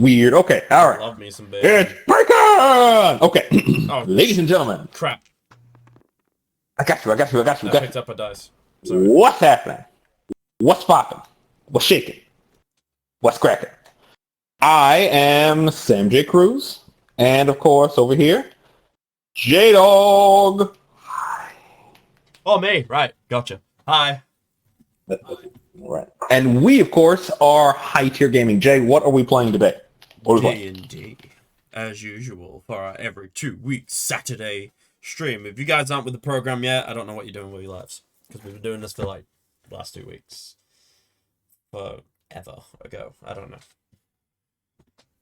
weird. Okay, all right. Love me some bacon. It's bacon! Okay, Oh, ladies and gentlemen. Crap. I got you. I picked up a dice. Sorry. What's happening? What's popping? What's shaking? What's cracking? I am Sam J. Cruz, and of course, over here, J-Dog. Oh, me. Right. Gotcha. Hi. Right. And we, of course, are High Tier Gaming. Jay, what are we playing today? D&D, as usual, for our every 2 weeks Saturday stream. If you guys aren't with the program yet, I don't know what you're doing with your lives. Because we've been doing this for, like, the last 2 weeks. Forever ago. I don't know.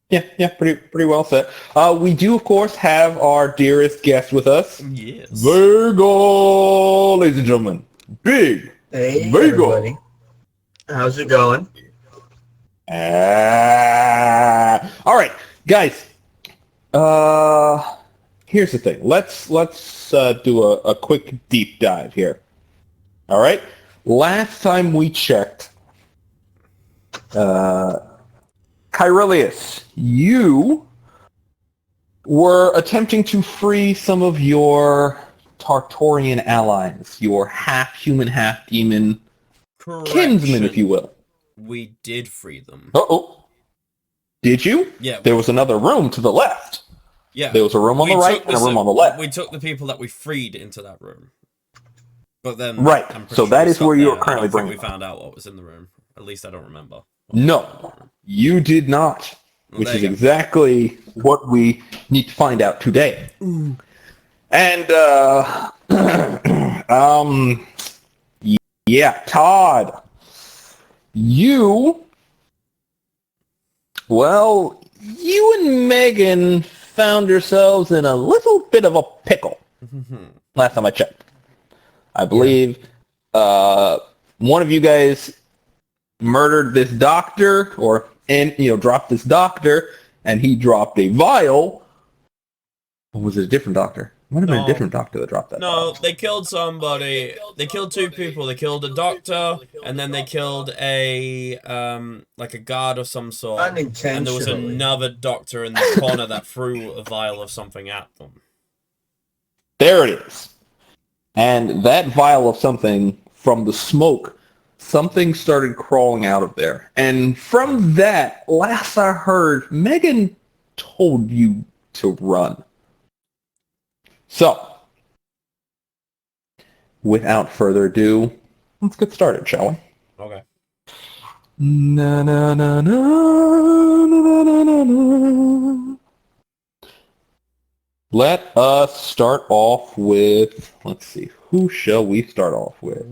Yeah, pretty well said. We do, of course, have our dearest guest with us. Yes. Virgo, ladies and gentlemen. Big Hey, Virgo. everybody. How's it going? All right, guys. Here's the thing. Let's do a quick deep dive here. All right. Last time we checked, Kyrillious, you were attempting to free some of your Tartorian allies, your half-human, half-demon kinsmen, if you will. We did free them. Uh-oh. Did you? Yeah. There was another room to the left. Yeah. There was a room on the right and a room on the left. We took the people that we freed into that room. But then... Right. So that is where you are currently bringing we found out what was in the room. At least I don't remember. No, you did not. Well, which is exactly what we need to find out today. Ooh. And, yeah, Todd, you and Megan found yourselves in a little bit of a pickle. Last time I checked. I believe one of you guys murdered this doctor, dropped this doctor, and he dropped a vial. Or was it a different doctor? It might have been a different doctor that dropped that. No, they killed somebody. They killed 2 people. They killed a doctor, and then they killed a guard of some sort. Unintentionally. And there was another doctor in the corner that threw a vial of something at them. There it is. And that vial of something, from the smoke, something started crawling out of there. And from that, last I heard, Megan told you to run. So, without further ado, let's get started, shall we? Okay. Na na na na na na na na na. Let us start off with, let's see, who shall we start off with?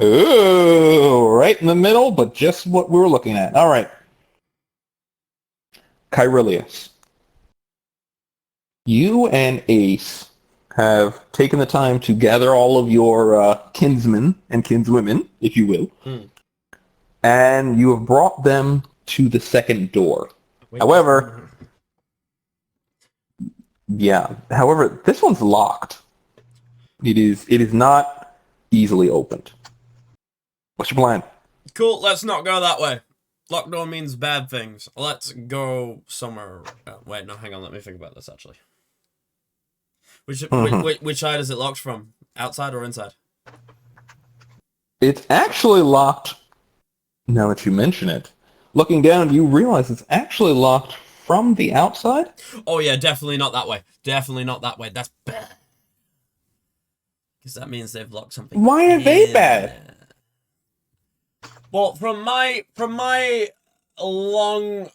Ooh, right in the middle, but just what we were looking at. All right. Kyrillious. You and Ace have taken the time to gather all of your kinsmen and kinswomen, if you will, and you have brought them to the second door. However, this one's locked. It is not easily opened. What's your plan? Cool, let's not go that way. Locked door means bad things. Let's go somewhere. Wait, no, hang on. Let me think about this, actually. Which side is it locked from? Outside or inside? It's actually locked, now that you mention it. Looking down, you realize it's actually locked from the outside? Oh, yeah, definitely not that way. Definitely not that way. That's bad. Because that means they've locked something. Why are they bad? Well, from my long,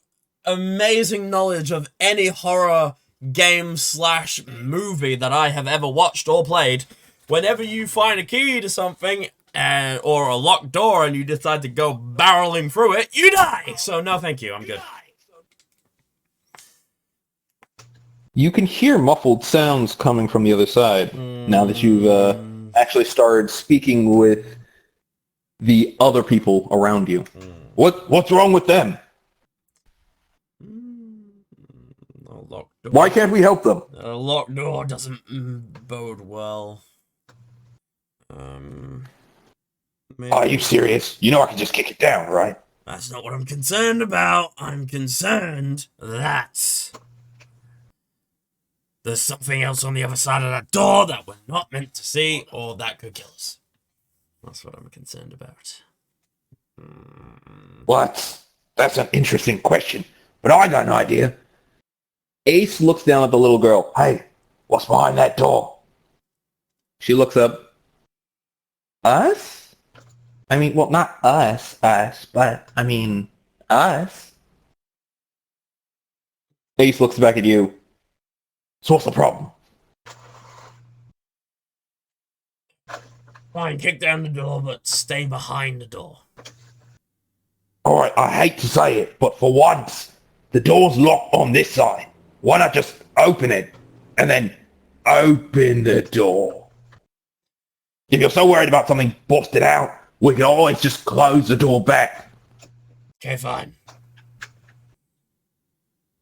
amazing knowledge of any horror game / movie that I have ever watched or played, whenever you find a key to something or a locked door and you decide to go barreling through it, you die! So no thank you, I'm good. You can hear muffled sounds coming from the other side now that you've actually started speaking with the other people around you. What's wrong with them? Why can't we help them? A locked door doesn't bode well. Maybe. Are you serious? You know I can just kick it down, right? That's not what I'm concerned about. I'm concerned that there's something else on the other side of that door that we're not meant to see, or that could kill us. That's what I'm concerned about. What? That's an interesting question, but I got an idea. Ace looks down at the little girl. Hey, what's behind that door? She looks up. Us? I mean, well, not us, but I mean, us. Ace looks back at you. So what's the problem? Fine, kick down the door, but stay behind the door. Alright, I hate to say it, but for once, the door's locked on this side. Why not just open it, and then open the door? If you're so worried about something busted out, we can always just close the door back. Okay, fine.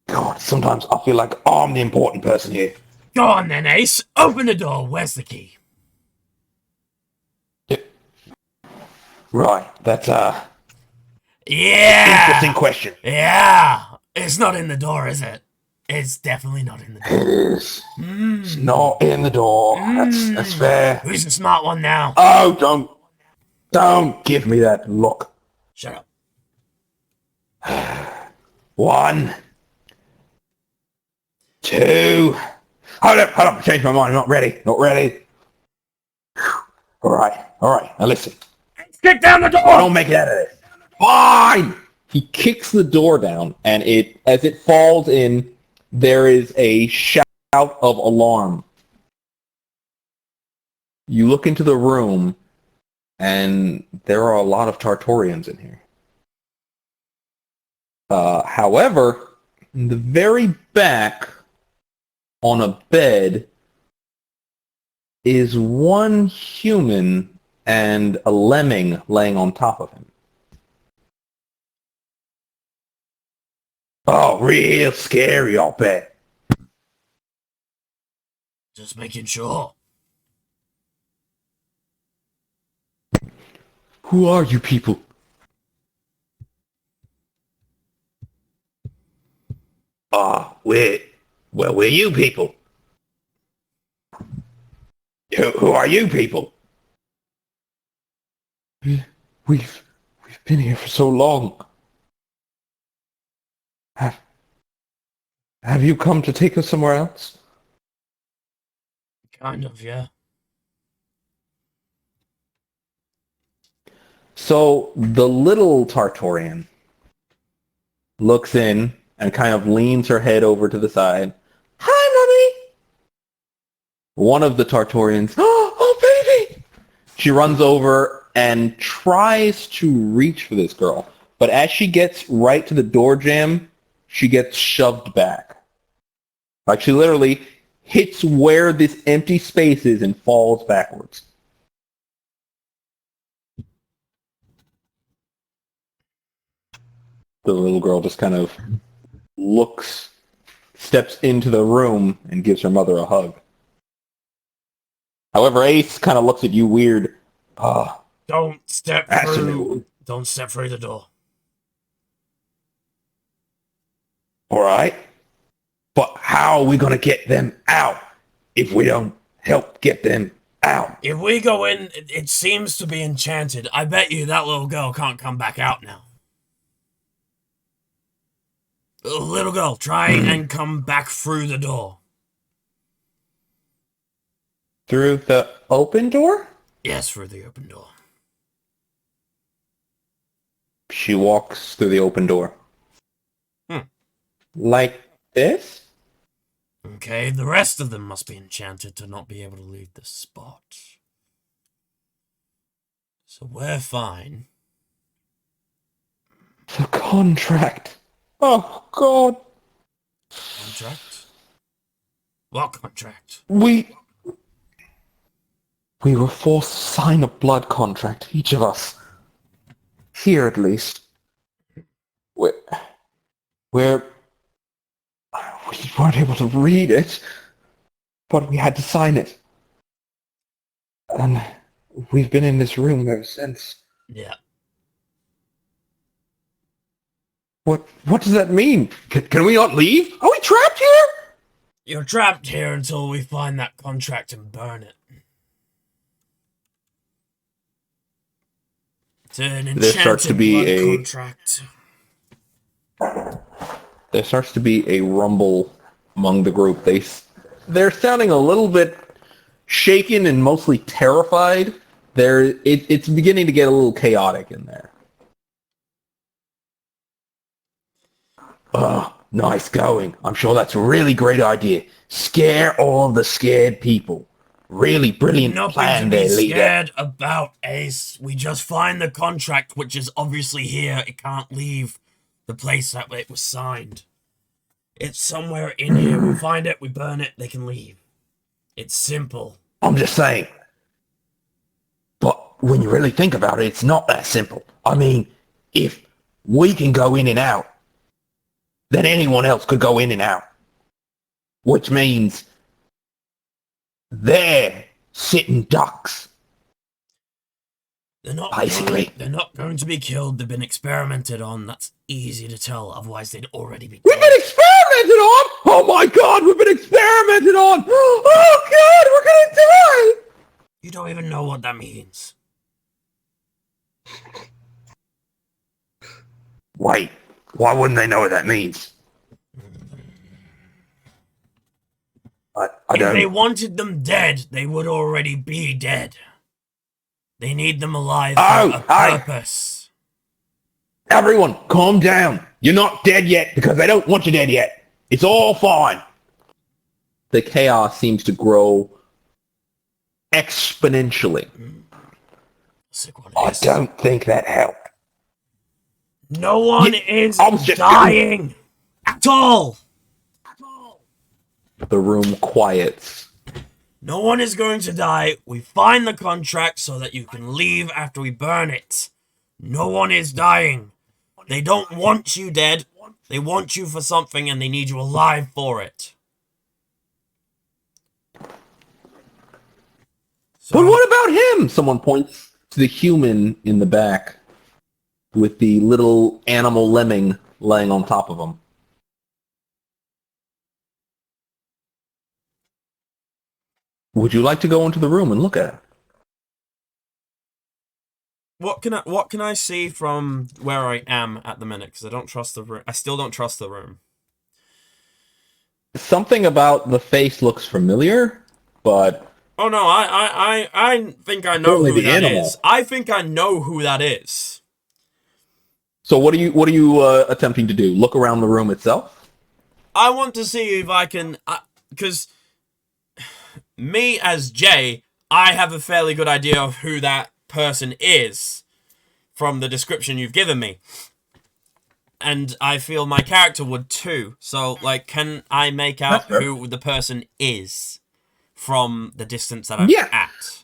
God, sometimes I feel like I'm the important person here. Go on then, Ace. Open the door. Where's the key? Right, that's Yeah! interesting question. Yeah! It's not in the door, is it? It's definitely not in the door. It is. It's not in the door. That's fair. Who's the smart one now? Oh, don't give me that look. Shut up. 1, 2. Hold up, I changed my mind. Not ready. All right. Now listen. Kick down the door! Don't make it out of this. Fine! He kicks the door down, and as it falls in, there is a shout of alarm. You look into the room, and there are a lot of Tartorians in here. However, in the very back, on a bed, is one human and a lemming laying on top of him. Oh, real scary, I'll bet. Just making sure. Who are you people? We're you people. Who are you people? We've been here for so long. Have you come to take us somewhere else? Kind of, yeah. So the little Tartorian looks in and kind of leans her head over to the side. Hi, Mommy! One of the Tartorians, oh, baby! She runs over and tries to reach for this girl. But as she gets right to the door jamb, she gets shoved back. Like she literally hits where this empty space is and falls backwards. The little girl just kind of steps into the room and gives her mother a hug. However, Ace kind of looks at you weird. Don't step That's through. Don't step through the door. All right. But how are we going to get them out if we don't help get them out? If we go in, it seems to be enchanted. I bet you that little girl can't come back out now. Little girl, try and come back through the door. Through the open door? Yes, through the open door. She walks through the open door. Like this? Okay, the rest of them must be enchanted to not be able to leave the spot. So we're fine. The contract. Oh, God. Contract? What contract? We were forced to sign a blood contract, each of us. Here, at least. We weren't able to read it, but we had to sign it. And We've been in this room ever since. Yeah. What does that mean? Can we not leave? Are we trapped here? You're trapped here until we find that contract and burn it. It's an There starts to enchanted be blood a contract. there starts to be a rumble among the group. They're sounding a little bit shaken and mostly terrified. It's beginning to get a little chaotic in there. Nice going. I'm sure that's a really great idea. Scare all the scared people. Really brilliant plan there, Nothing to be leader. scared about, Ace. We just find the contract, which is obviously here. It can't leave the place that it was signed. It's somewhere in here. We find it, we burn it, they can leave. It's simple. I'm just saying. But when you really think about it, it's not that simple. I mean, if we can go in and out, then anyone else could go in and out. Which means they're sitting ducks. They're not going to be killed. They've been experimented on. That's easy to tell. Otherwise, they'd already be We've dead. been experimented on? Oh my god, we've been experimented on! Oh god, we're gonna die! You don't even know what that means. Wait, why wouldn't they know what that means? I If don't... they wanted them dead, they would already be dead. They need them alive for a purpose. Everyone, calm down. You're not dead yet because they don't want you dead yet. It's all fine. The chaos seems to grow exponentially. I don't think that helped. No one is just dying at all. The room quiets. No one is going to die. We find the contract so that you can leave after we burn it. No one is dying. They don't want you dead. They want you for something and they need you alive for it. But what about him? Someone points to the human in the back with the little animal lemming laying on top of him. Would you like to go into the room and look at it? What can I see from where I am at the minute? Because I don't trust the room. I still don't trust the room. Something about the face looks familiar, but... Oh no, I think I know who that is. I think I know who that is. So what are you attempting to do? Look around the room itself? I want to see if I can... Because... me as Jay, I have a fairly good idea of who that person is from the description you've given me. And I feel my character would too. So, like, can I make out who the person is from the distance that I'm at?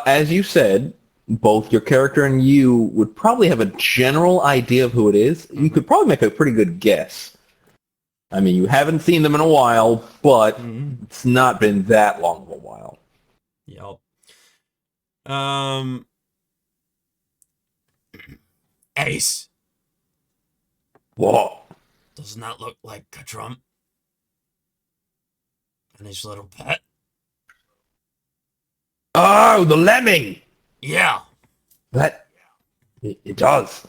As you said, both your character and you would probably have a general idea of who it is. You could probably make a pretty good guess. I mean, you haven't seen them in a while, but it's not been that long of a while. Yep. Ace. What? Doesn't that look like Trump? And his little pet? Oh, the lemming! Yeah. It does.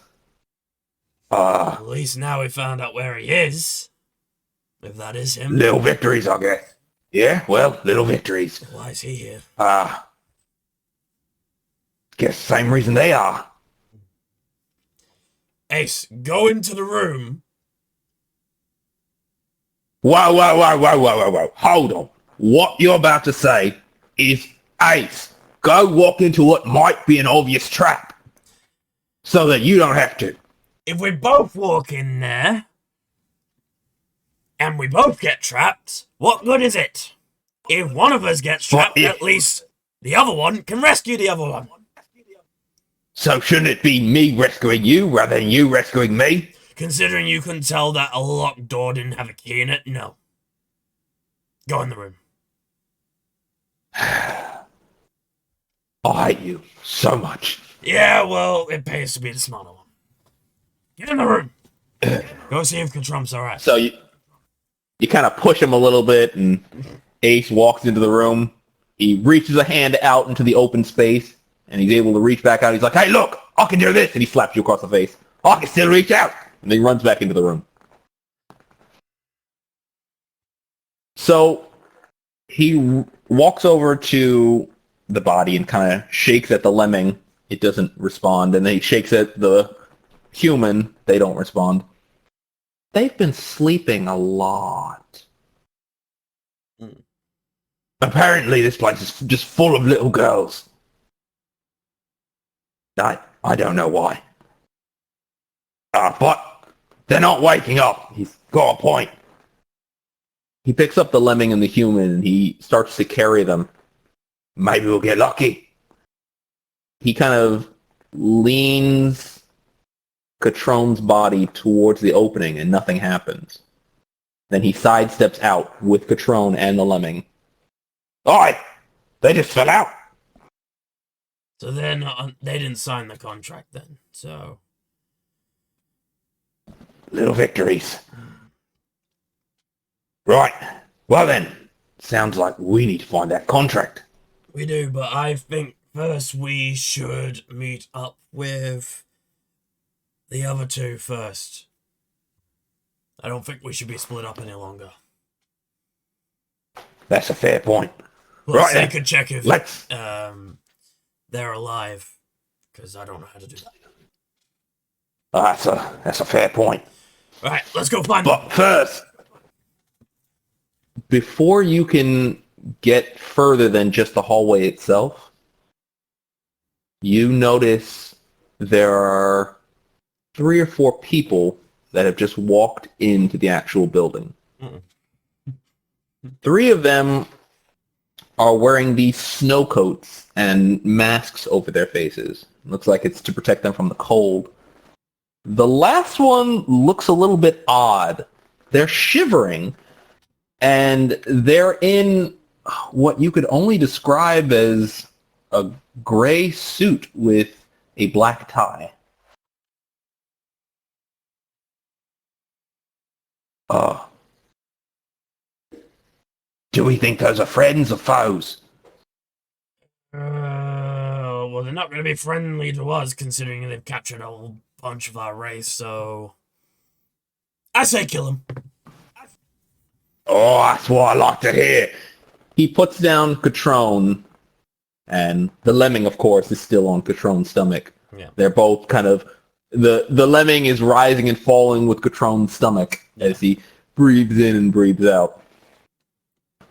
At least now we found out where he is. If that is him. Little victories, I guess. Yeah, well, little victories. Why is he here? Guess same reason they are. Ace, go into the room. Whoa. Hold on. What you're about to say is, Ace, go walk into what might be an obvious trap. So that you don't have to. If we both walk in there, and we both get trapped, what good is it? If one of us gets trapped, at least the other one can rescue the other one. So shouldn't it be me rescuing you rather than you rescuing me? Considering you couldn't tell that a locked door didn't have a key in it, no. Go in the room. I hate you so much. Yeah, well, it pays to be the smarter one. Get in the room. Go see if Katrump's alright. So you kind of push him a little bit, and Ace walks into the room. He reaches a hand out into the open space, and he's able to reach back out. He's like, hey, look, I can do this. And he slaps you across the face. I can still reach out. And then he runs back into the room. So he walks over to the body and kind of shakes at the lemming. It doesn't respond. And then he shakes at the human. They don't respond. They've been sleeping a lot. Apparently this place is just full of little girls. I don't know why. But they're not waking up. He's got a point. He picks up the lemming and the human, and he starts to carry them. Maybe we'll get lucky. He kind of leans Catron's body towards the opening, and nothing happens. Then he sidesteps out with Catron and the lemming. Alright, they just fell out. So then they didn't sign the contract then, so... Little victories. Right, well then, sounds like we need to find that contract. We do, but I think first we should meet up with the other two first. I don't think we should be split up any longer. That's a fair point. Plus, Right they then, could check if let's... they're alive, because I don't know how to do that. That's a fair point. Alright, let's go find them. But first, before you can get further than just the hallway itself, you notice there are 3 or 4 people that have just walked into the actual building. 3 of them are wearing these snow coats and masks over their faces. Looks like it's to protect them from the cold. The last one looks a little bit odd. They're shivering, and they're in what you could only describe as a gray suit with a black tie. Do we think those are friends or foes? Well, they're not going to be friendly to us, considering they've captured a whole bunch of our race, so... I say kill them. Oh, that's what I like to hear. He puts down Catron, and the lemming, of course, is still on Catron's stomach. Yeah. They're both kind of... The lemming is rising and falling with Catron's stomach as he breathes in and breathes out.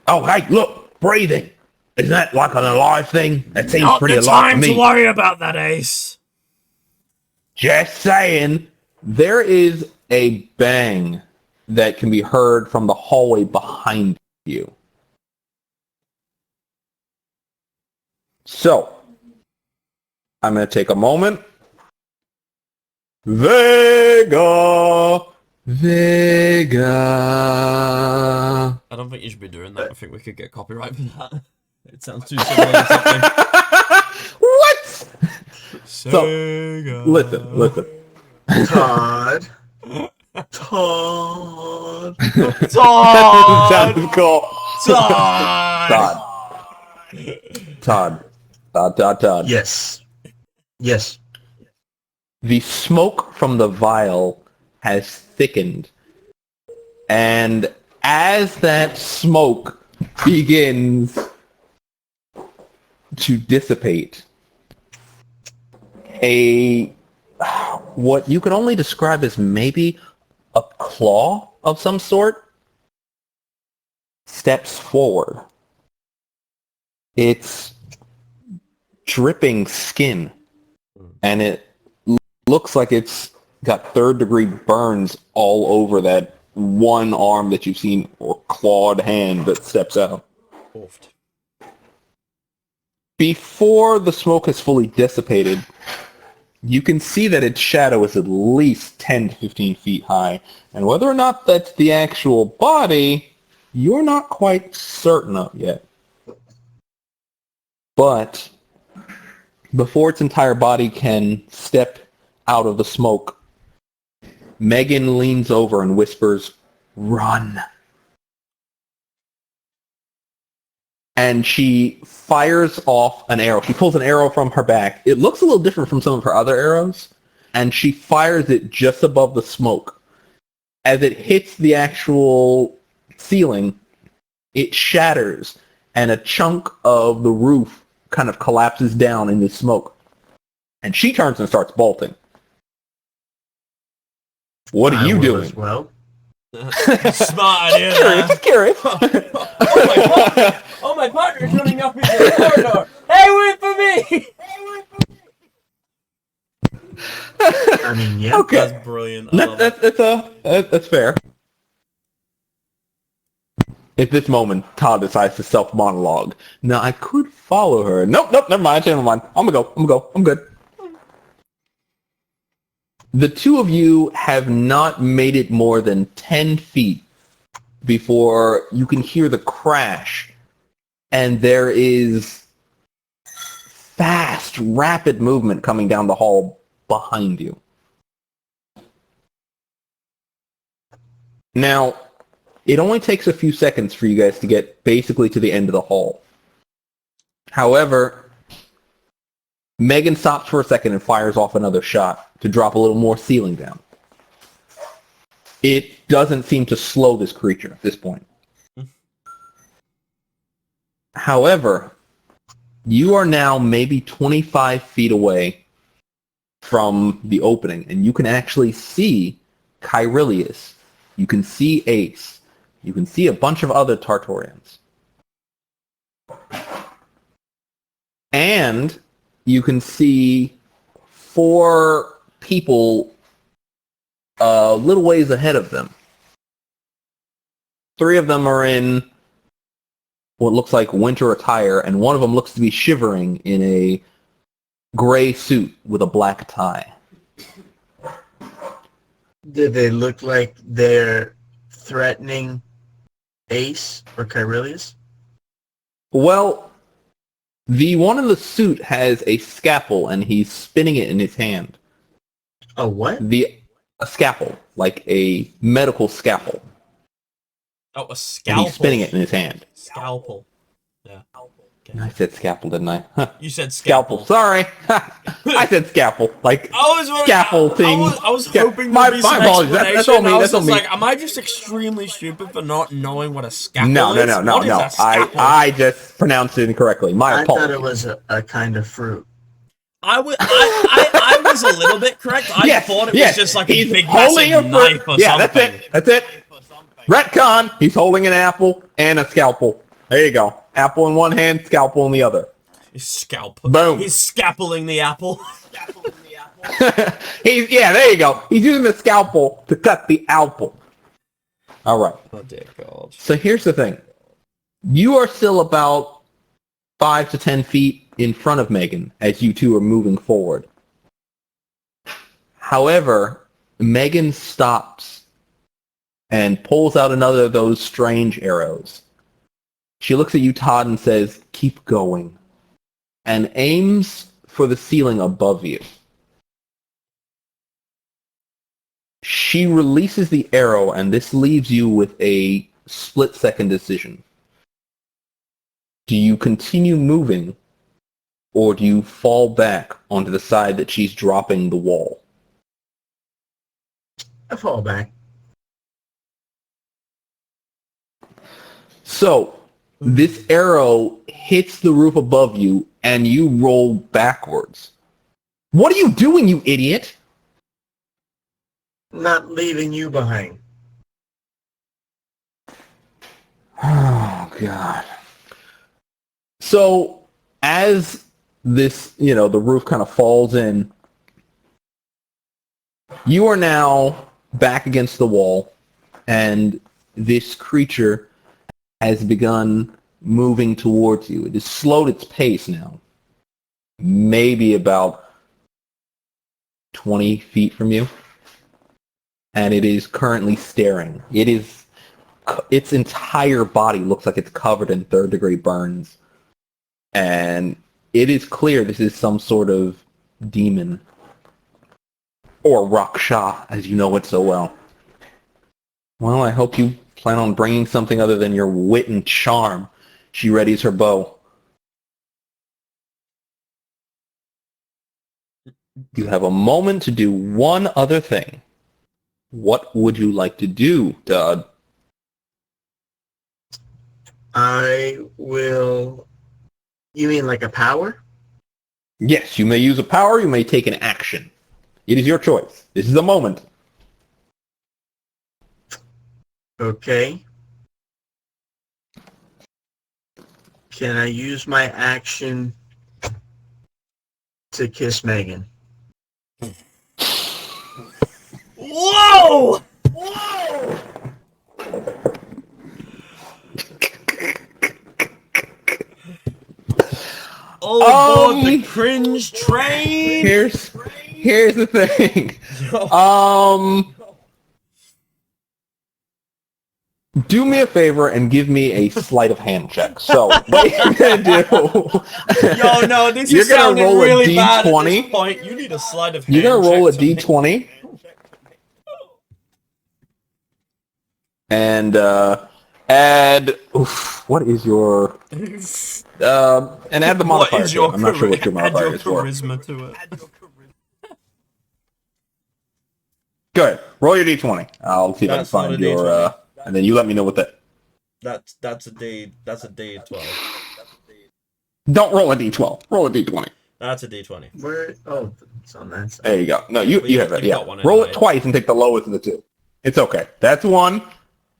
Oh, hey, look, breathing. Isn't that like an alive thing? That seems Not pretty the alive to time me. to worry about that, Ace. Just saying, there is a bang that can be heard from the hallway behind you. So, I'm going to take a moment. Vega! Vega! I don't think you should be doing that. I think we could get copyright for that. It sounds too similar to something. What? Sega. Listen. Todd. Todd. Todd! Sounds cool. Todd! Todd. Yes. The smoke from the vial has thickened, and as that smoke begins to dissipate, what you could only describe as maybe a claw of some sort steps forward. It's dripping skin, and it looks like it's got third-degree burns all over that one arm that you've seen, or clawed hand that steps out. Oofed. Before the smoke has fully dissipated, you can see that its shadow is at least 10 to 15 feet high, and whether or not that's the actual body, you're not quite certain of yet. But before its entire body can step out of the smoke, Megan leans over and whispers, "Run." And she fires off an arrow. She pulls an arrow from her back. It looks a little different from some of her other arrows, and she fires it just above the smoke. As it hits the actual ceiling, it shatters, and a chunk of the roof kind of collapses down into smoke. And she turns and starts bolting. What are you doing? As well. Smart idea. Just curious. Oh, my partner's running up into the corridor. Hey, wait for me! I mean, yeah. Okay. That's brilliant. I love it. That's fair. At this moment, Todd decides to self-monologue. Now, I could follow her. Nope, never mind. I'm gonna go. I'm good. The two of you have not made it more than 10 feet before you can hear the crash, and there is fast, rapid movement coming down the hall behind you. Now, it only takes a few seconds for you guys to get basically to the end of the hall. However, Megan stops for a second and fires off another shot to drop a little more ceiling down. It doesn't seem to slow this creature at this point. However, you are now maybe 25 feet away from the opening, and you can actually see Kyrillious. You can see Ace. You can see a bunch of other Tartorians. And you can see 4 people a little ways ahead of them. 3 of them are in what looks like winter attire, and one of them looks to be shivering in a gray suit with a black tie. Do they look like they're threatening Ace or Kyrillious? Well, the one in the suit has a scalpel, and he's spinning it in his hand. A what? A scalpel, like a medical scalpel. Oh, a And scalpel. he's spinning it in his hand. Scalpel. Yeah. Okay. I said scalpel, didn't I? Huh. You said Scalpel. scalpel. Sorry. I said scalpel. Like I scaffolding. was hoping My there'd be some apologies. explanation. That's all me. I was That's all just me. like, am I just extremely stupid for not knowing what a scalpel No. is? What is a scalpel? I just pronounced it incorrectly. My I thought apologies. it was a kind of fruit. I was a little bit correct. I thought it was just like a big holding massive knife or something. That's it. Retcon. He's holding an apple and a scalpel. There you go. Apple in one hand, scalpel in the other. He's Boom. He's scalpeling the apple. There you go. He's using the scalpel to cut the apple. All right. Oh dear God. So here's the thing. You are still about 5 to 10 feet in front of Megan as you two are moving forward. However, Megan stops and pulls out another of those strange arrows. She looks at you, Todd, and says, "Keep going," and aims for the ceiling above you. She releases the arrow, and this leaves you with a split-second decision. Do you continue moving, or do you fall back onto the side that she's dropping the wall? I fall back. So, this arrow hits the roof above you, and you roll backwards. What are you doing, you idiot? Not leaving you behind. Oh, God. So, as this, the roof kind of falls in, you are now back against the wall, and this creature has begun moving towards you. It has slowed its pace now. Maybe about 20 feet from you. And it is currently staring. Its entire body looks like it's covered in third-degree burns. And it is clear this is some sort of demon. Or Raksha, as you know it so well. Well, I hope you plan on bringing something other than your wit and charm. She readies her bow. You have a moment to do one other thing. What would you like to do, Todd? I will... You mean like a power? Yes, you may use a power, you may take an action. It is your choice. This is the moment. Okay. Can I use my action to kiss Megan? Whoa! All aboard the cringe train. Here's the thing. Do me a favor and give me a sleight of hand check. So what you're gonna do? Yo, no, this you're is gonna sounding roll really a bad at D20. this point. You need a sleight of hand. You're gonna roll a check to me. D20, and add. What is your? And add the modifier. What is your I'm not sure what your add modifier your is for. charisma to it. Good. Roll your D20. I'll see if I can That's not find a your. D20. And then you let me know what that. That's a D12. Don't roll a D12. Roll a D20. That's a D20. Where? Oh, it's on that side. There you go. No, you have that. you've Yeah. got one Roll anyway. it twice and take the lowest of the two. It's okay. That's one.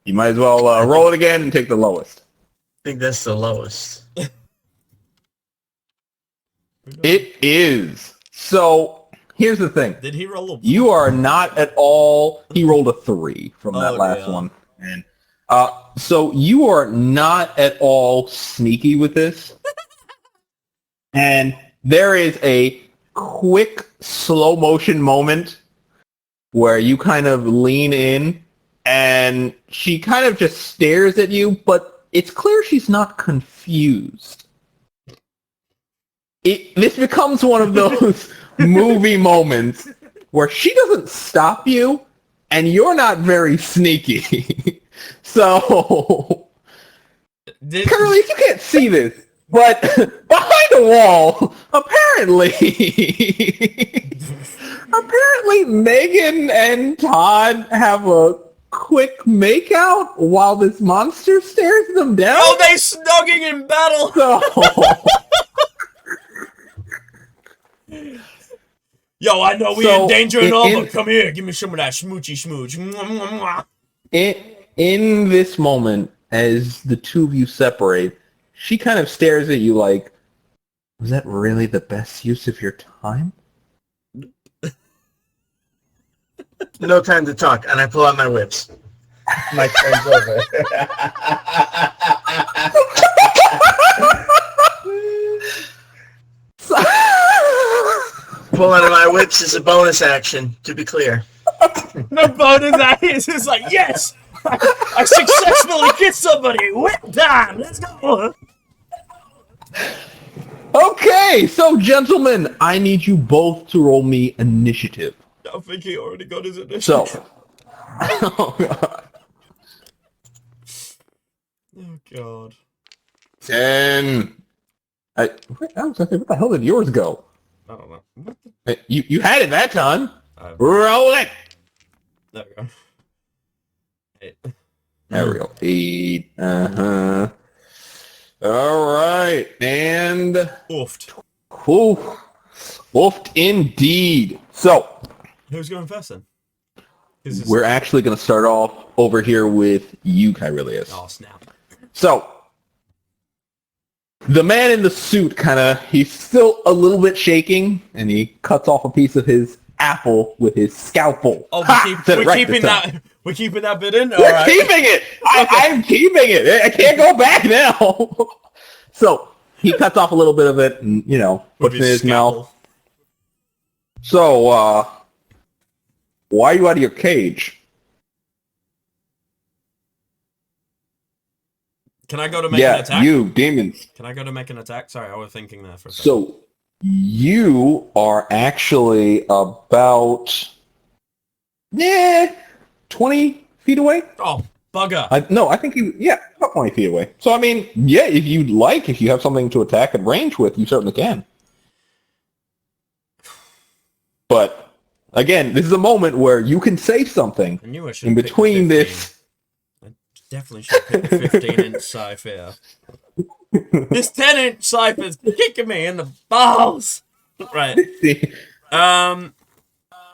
You might as well roll it again and take the lowest. I think that's the lowest. It is. So here's the thing. Did he roll a... You are not at all. He rolled a 3 from that last yeah. one, and so you are not at all sneaky with this. And there is a quick slow motion moment where you kind of lean in, and she kind of just stares at you, but it's clear she's not confused. This becomes one of those movie moments where she doesn't stop you, and you're not very sneaky. So, Kyrillious, you can't see this, but behind the wall, apparently Megan and Todd have a quick makeout while this monster stares them down. Oh, they snugging in battle! So, Yo, I know we So, in danger and in- all, in- but come here, give me some of that smoochy smooch. Mwah, mwah, mwah. in this moment, as the two of you separate, she kind of stares at you like, was that really the best use of your time? No time to talk, and I pull out my whips. My turn's over. Pulling out my whips is a bonus action, to be clear. The bonus action is just like, yes! I successfully kissed somebody! Whip time! Let's go! Okay, so gentlemen, I need you both to roll me initiative. I think he already got his initiative. So, oh god. Oh god. 10. I was gonna say, what the hell did yours go? I don't know. What the... You had it that time. Roll it. There we go. Hey. There we go. 8. Uh-huh. All right. And... Oofed. Oof. Oofed indeed. So, Who's going first then? we're actually going to start off over here with you, Kyrillious. Oh, snap. So, the man in the suit he's still a little bit shaking, and he cuts off a piece of his apple with his scalpel. Oh, we're keeping that bit in? We're Alright. keeping it! I'm keeping it! I can't go back now! So, he cuts off a little bit of it and, puts it in his mouth. So, why are you out of your cage? Can I go to make an attack? You, demons. Can I go to make an attack? Sorry, I was thinking there for a second. So, you are actually about 20 feet away. Oh, bugger. I think about 20 feet away. So, I mean, if you'd like, if you have something to attack at range with, you certainly can. But, again, this is a moment where you can say something in between this. I definitely should pick a 15-inch scythe here. This 10-inch scythe is kicking me in the balls. Right.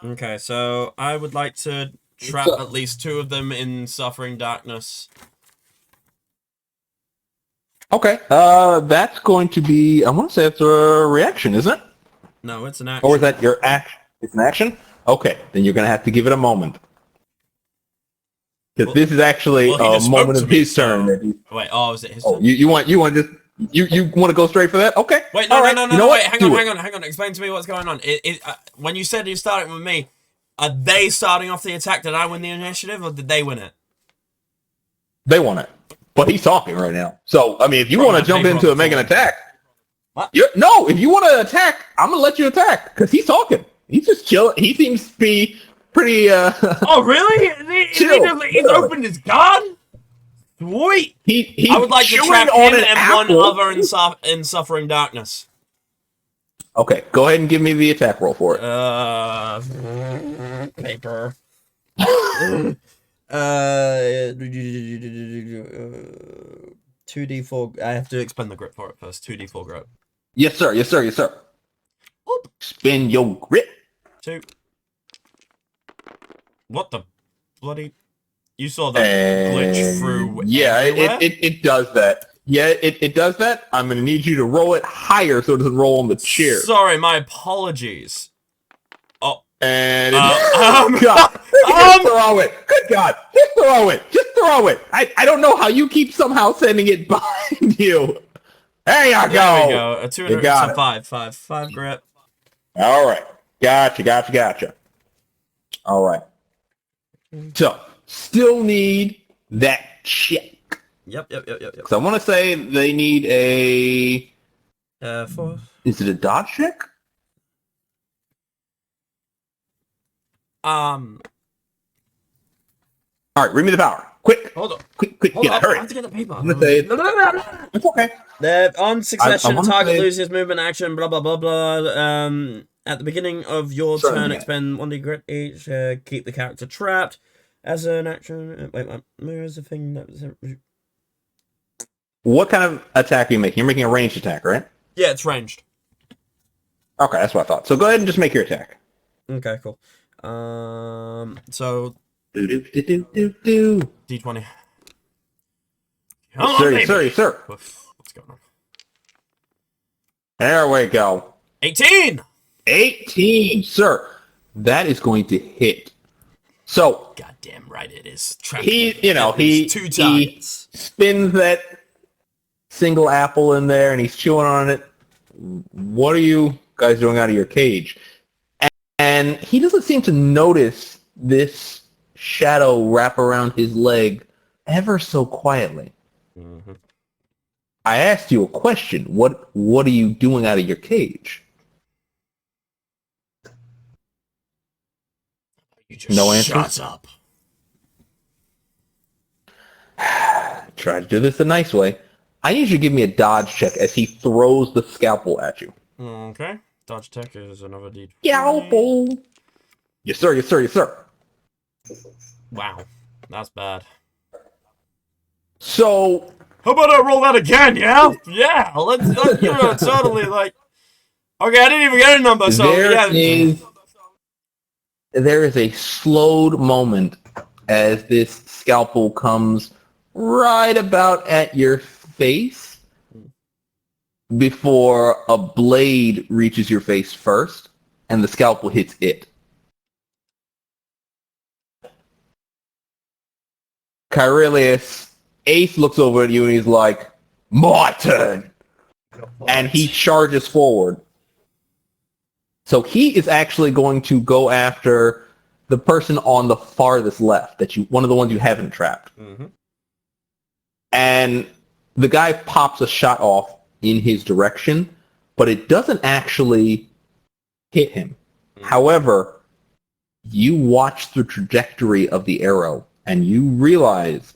Okay, so I would like to trap at least 2 of them in suffering darkness. Okay. That's going to be, I want to say it's a reaction, isn't it? No, it's an action. Or is that your action? It's an action? Okay, then you're going to have to give it a moment. Because this is actually a moment of his turn. Wait, is it his turn? You want to go straight for that? Okay. Wait, no, wait, hang on. Explain to me what's going on. When you said you're starting with me, are they starting off the attack? Did I win the initiative, or did they win it? They won it. But he's talking right now. So, I mean, if you want to jump into make an attack. What? No, if you want to attack, I'm going to let you attack. Because he's talking. He's just chilling. He seems to be pretty, Oh, really? He's opened his gun? Sweet. I would like to trap him and one other in suffering darkness. Okay, go ahead and give me the attack roll for it. Paper. 2d4. I have to expend the grip for it first. 2d4 grip. Yes, sir. Oop. Spin your grip. 2. What the bloody? You saw that glitch through. Yeah, it does that. Yeah, it does that. I'm gonna need you to roll it higher so it doesn't roll on the chair. Sorry, my apologies. Oh, and God, just throw it. Good God, just throw it. Just throw it. I don't know how you keep somehow sending it behind you. There you go. There we go. A 200. So 5 grip. All right. Gotcha. All right. So, still need that check. Yep. So I want to say they need a... 4. Is it a dodge check? All right, read me the power. Quick. Hold on. Quick, Hold get on. it, hurry. I have to get the paper. I'm gonna say it's okay. On succession, target say... loses movement action, blah, blah, blah, blah. At the beginning of your turn, expend 1d grit each. Keep the character trapped. As an action... Wait, where's the thing that was... What kind of attack are you making? You're making a ranged attack, right? Yeah, it's ranged. Okay, that's what I thought. So go ahead and just make your attack. Okay, cool. So... D20. Sir. What's going on? There we go. 18! 18, sir. That is going to hit. So... Goddamn right it is. He 2 targets. He spins that single apple in there and he's chewing on it. What are you guys doing out of your cage? And he doesn't seem to notice this shadow wrap around his leg ever so quietly. Mm-hmm. I asked you a question. What are you doing out of your cage? You just no answer. Shut up. Try to do this the nice way. I need you to give me a dodge check as he throws the scalpel at you. Okay. Dodge check is another D20. Scalpel! Yes, sir. Wow. That's bad. So... How about I roll that again, yeah? Yeah, let's totally, like... Okay, I didn't even get a number, so There is a slowed moment as this scalpel comes right about at your face before a blade reaches your face first and the scalpel hits it. Kyrillious, Ace looks over at you and he's like, "My turn!" And he charges forward. So he is actually going to go after the person on the farthest left, one of the ones you haven't trapped. Mm-hmm. And the guy pops a shot off in his direction, but it doesn't actually hit him. However, you watch the trajectory of the arrow, and you realize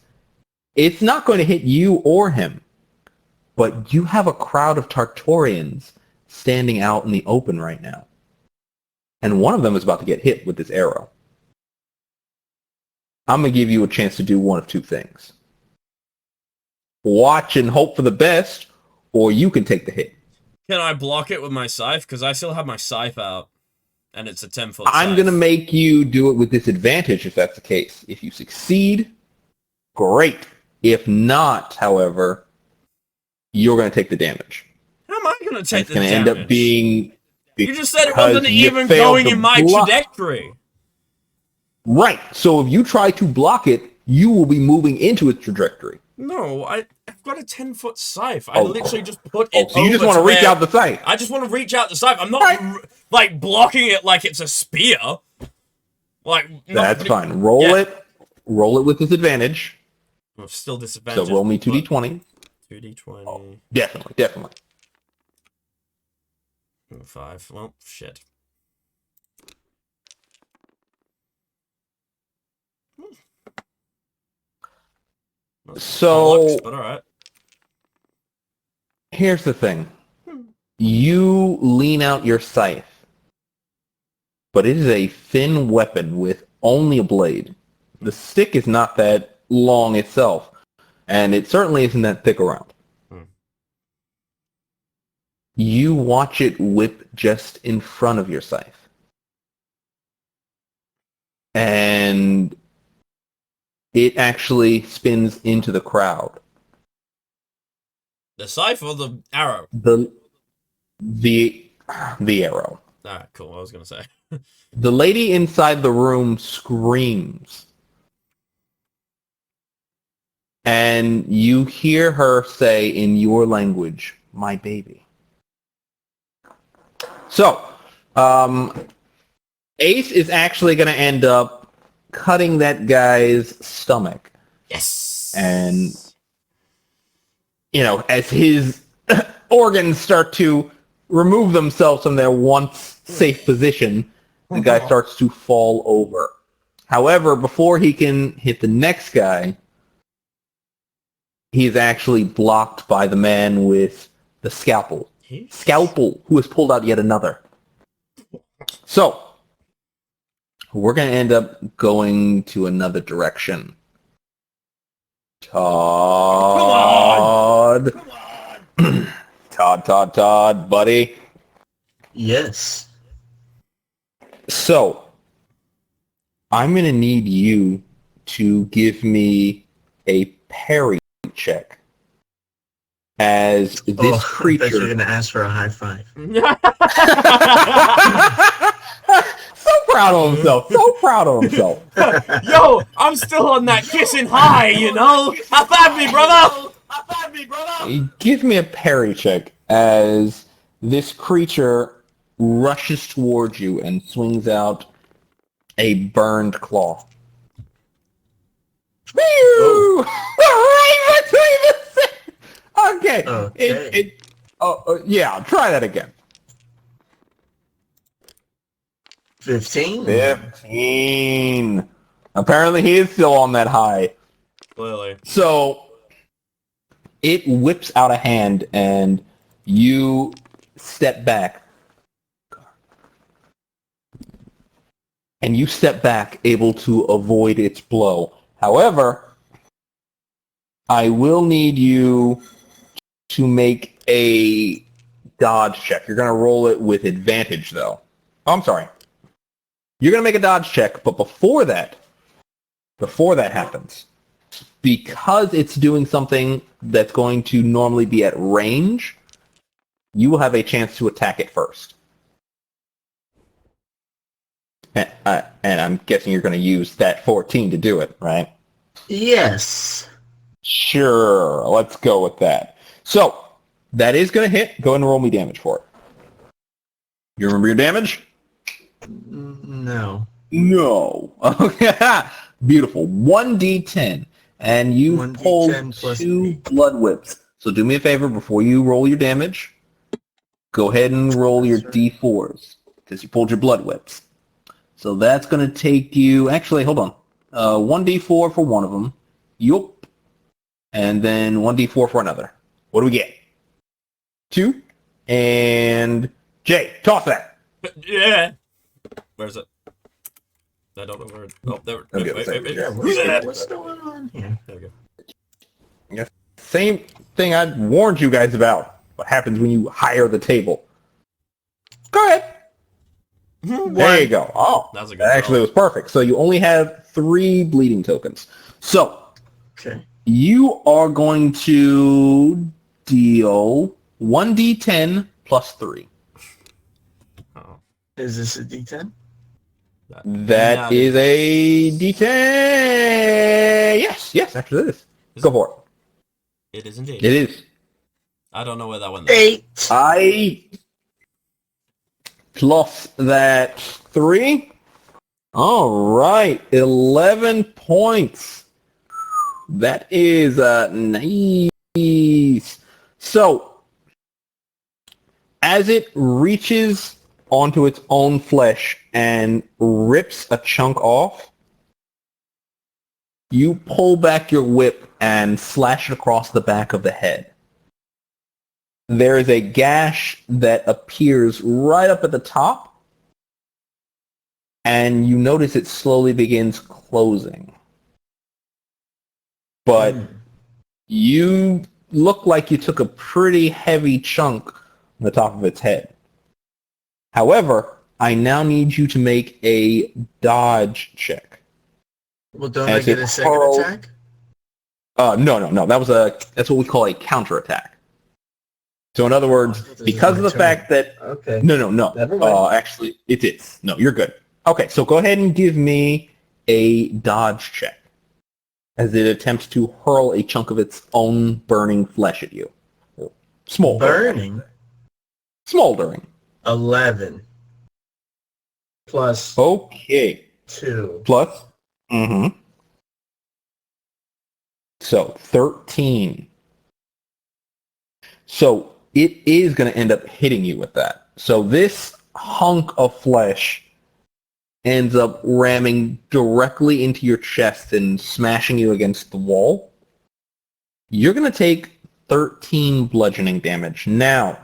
it's not going to hit you or him, but you have a crowd of Tartorians standing out in the open right now. And one of them is about to get hit with this arrow. I'm going to give you a chance to do one of two things. Watch and hope for the best, or you can take the hit. Can I block it with my scythe? Because I still have my scythe out, and it's a 10-foot I'm going to make you do it with disadvantage if that's the case. If you succeed, great. If not, however, you're going to take the damage. How am I going to take the damage? It's damage? going to end up being... You just said it wasn't even going in my trajectory. Right. So if you try to block it, you will be moving into its trajectory. No, I've got a 10-foot scythe. I literally just put it so you just want to reach out the scythe. I just want to reach out the scythe. I'm not, like, blocking it like it's a spear. Like, that's fine. Roll it with disadvantage. I'm still disadvantaged. So roll me 2d20. 2d20. Oh, definitely. 5. Well, shit. So, but all right. Here's the thing. You lean out your scythe, but it is a thin weapon with only a blade. The stick is not that long itself, and it certainly isn't that thick around. You watch it whip just in front of your scythe. And it actually spins into the crowd. The scythe or the arrow? The arrow. Alright, cool. I was going to say. The lady inside the room screams. And you hear her say in your language, "My baby." So, Ace is actually going to end up cutting that guy's stomach. Yes! And, as his organs start to remove themselves from their once safe position, the guy starts to fall over. However, before he can hit the next guy, he's actually blocked by the man with the scalpel. Who has pulled out yet another. So, we're going to end up going to another direction. Todd. Come on. Todd, buddy. Yes. So, I'm going to need you to give me a parry check. As this creature... I thought you were going to ask for a high five. So proud of himself. Yo, I'm still on that kissing high, High five me, brother! Give me a parry check as this creature rushes towards you and swings out a burned claw. Okay. Yeah, try that again. 15? Apparently he is still on that high. Clearly. So, it whips out a hand and you step back. And you step back, able to avoid its blow. However, I will need you to make a dodge check. You're going to roll it with advantage, though. Oh, I'm sorry. You're going to make a dodge check, but before that happens, because it's doing something that's going to normally be at range, you will have a chance to attack it first. And I'm guessing you're going to use that 14 to do it, right? Yes. Sure, let's go with that. So, that is going to hit. Go ahead and roll me damage for it. You remember your damage? No. Okay. Beautiful. 1d10. And you pulled 2 blood whips. So do me a favor, before you roll your damage, go ahead and roll your d4s, because you pulled your blood whips. So that's going to take you... Actually, hold on. 1d4 for one of them. Yup. And then 1d4 for another. What do we get? 2. And... Jay, toss that. Yeah. Where's it? I don't know where it... Oh, there. What's going on here? There we go. Yeah. Same thing I warned you guys about. What happens when you hire the table. Go ahead. There you go. Oh, That was a good that actually roll. was perfect. So you only have 3 bleeding tokens. So Okay. you are going to deal 1d10 plus 3. Oh. Is this a D10? That is a d10. Yes, actually it is. Go for it. It is indeed. It is. I don't know where that went. 8. I plus that 3. All right, 11 points. That is nice. So, as it reaches onto its own flesh and rips a chunk off, you pull back your whip and slash it across the back of the head. There is a gash that appears right up at the top, and you notice it slowly begins closing. But you look like you took a pretty heavy chunk on the top of its head. However, I now need you to make a dodge check. Well, don't As I get it a second hurls- attack? No. That's what we call a counterattack. So in other words, this is because of my the fact that... Okay. No. Never mind. Actually, it is. No, you're good. Okay, so go ahead and give me a dodge check as it attempts to hurl a chunk of its own burning flesh at you. Burning? Smoldering. 11. Plus Okay. 2. Plus. Mm-hmm. So, 13. So, it is going to end up hitting you with that. So, this hunk of flesh ends up ramming directly into your chest and smashing you against the wall. You're going to take 13 bludgeoning damage. Now,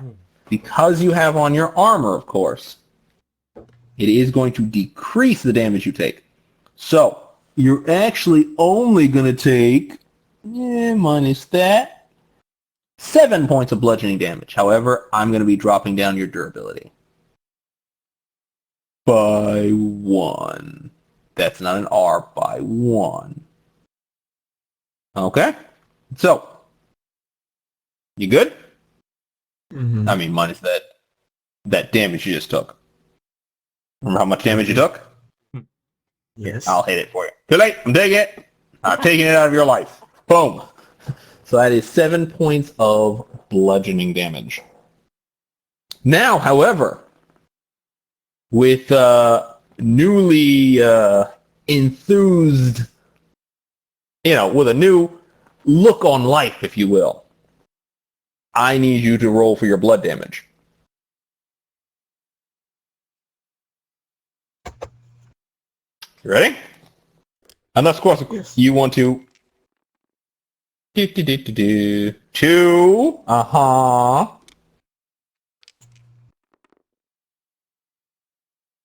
because you have on your armor, of course, it is going to decrease the damage you take. So, you're actually only going to take, minus that, 7 points of bludgeoning damage. However, I'm going to be dropping down your durability by 1. That's not an R, by 1. Okay? So, you good? Mm-hmm. I mean, minus that damage you just took. Remember how much damage you took? Yes. I'll hit it for you. Too late. I'm taking it. I'm taking it out of your life. Boom. So that is 7 points of bludgeoning damage. Now, however, with newly enthused, with a new look on life, if you will, I need you to roll for your blood damage. You ready? Unless, of course, Yes. you want to... 2.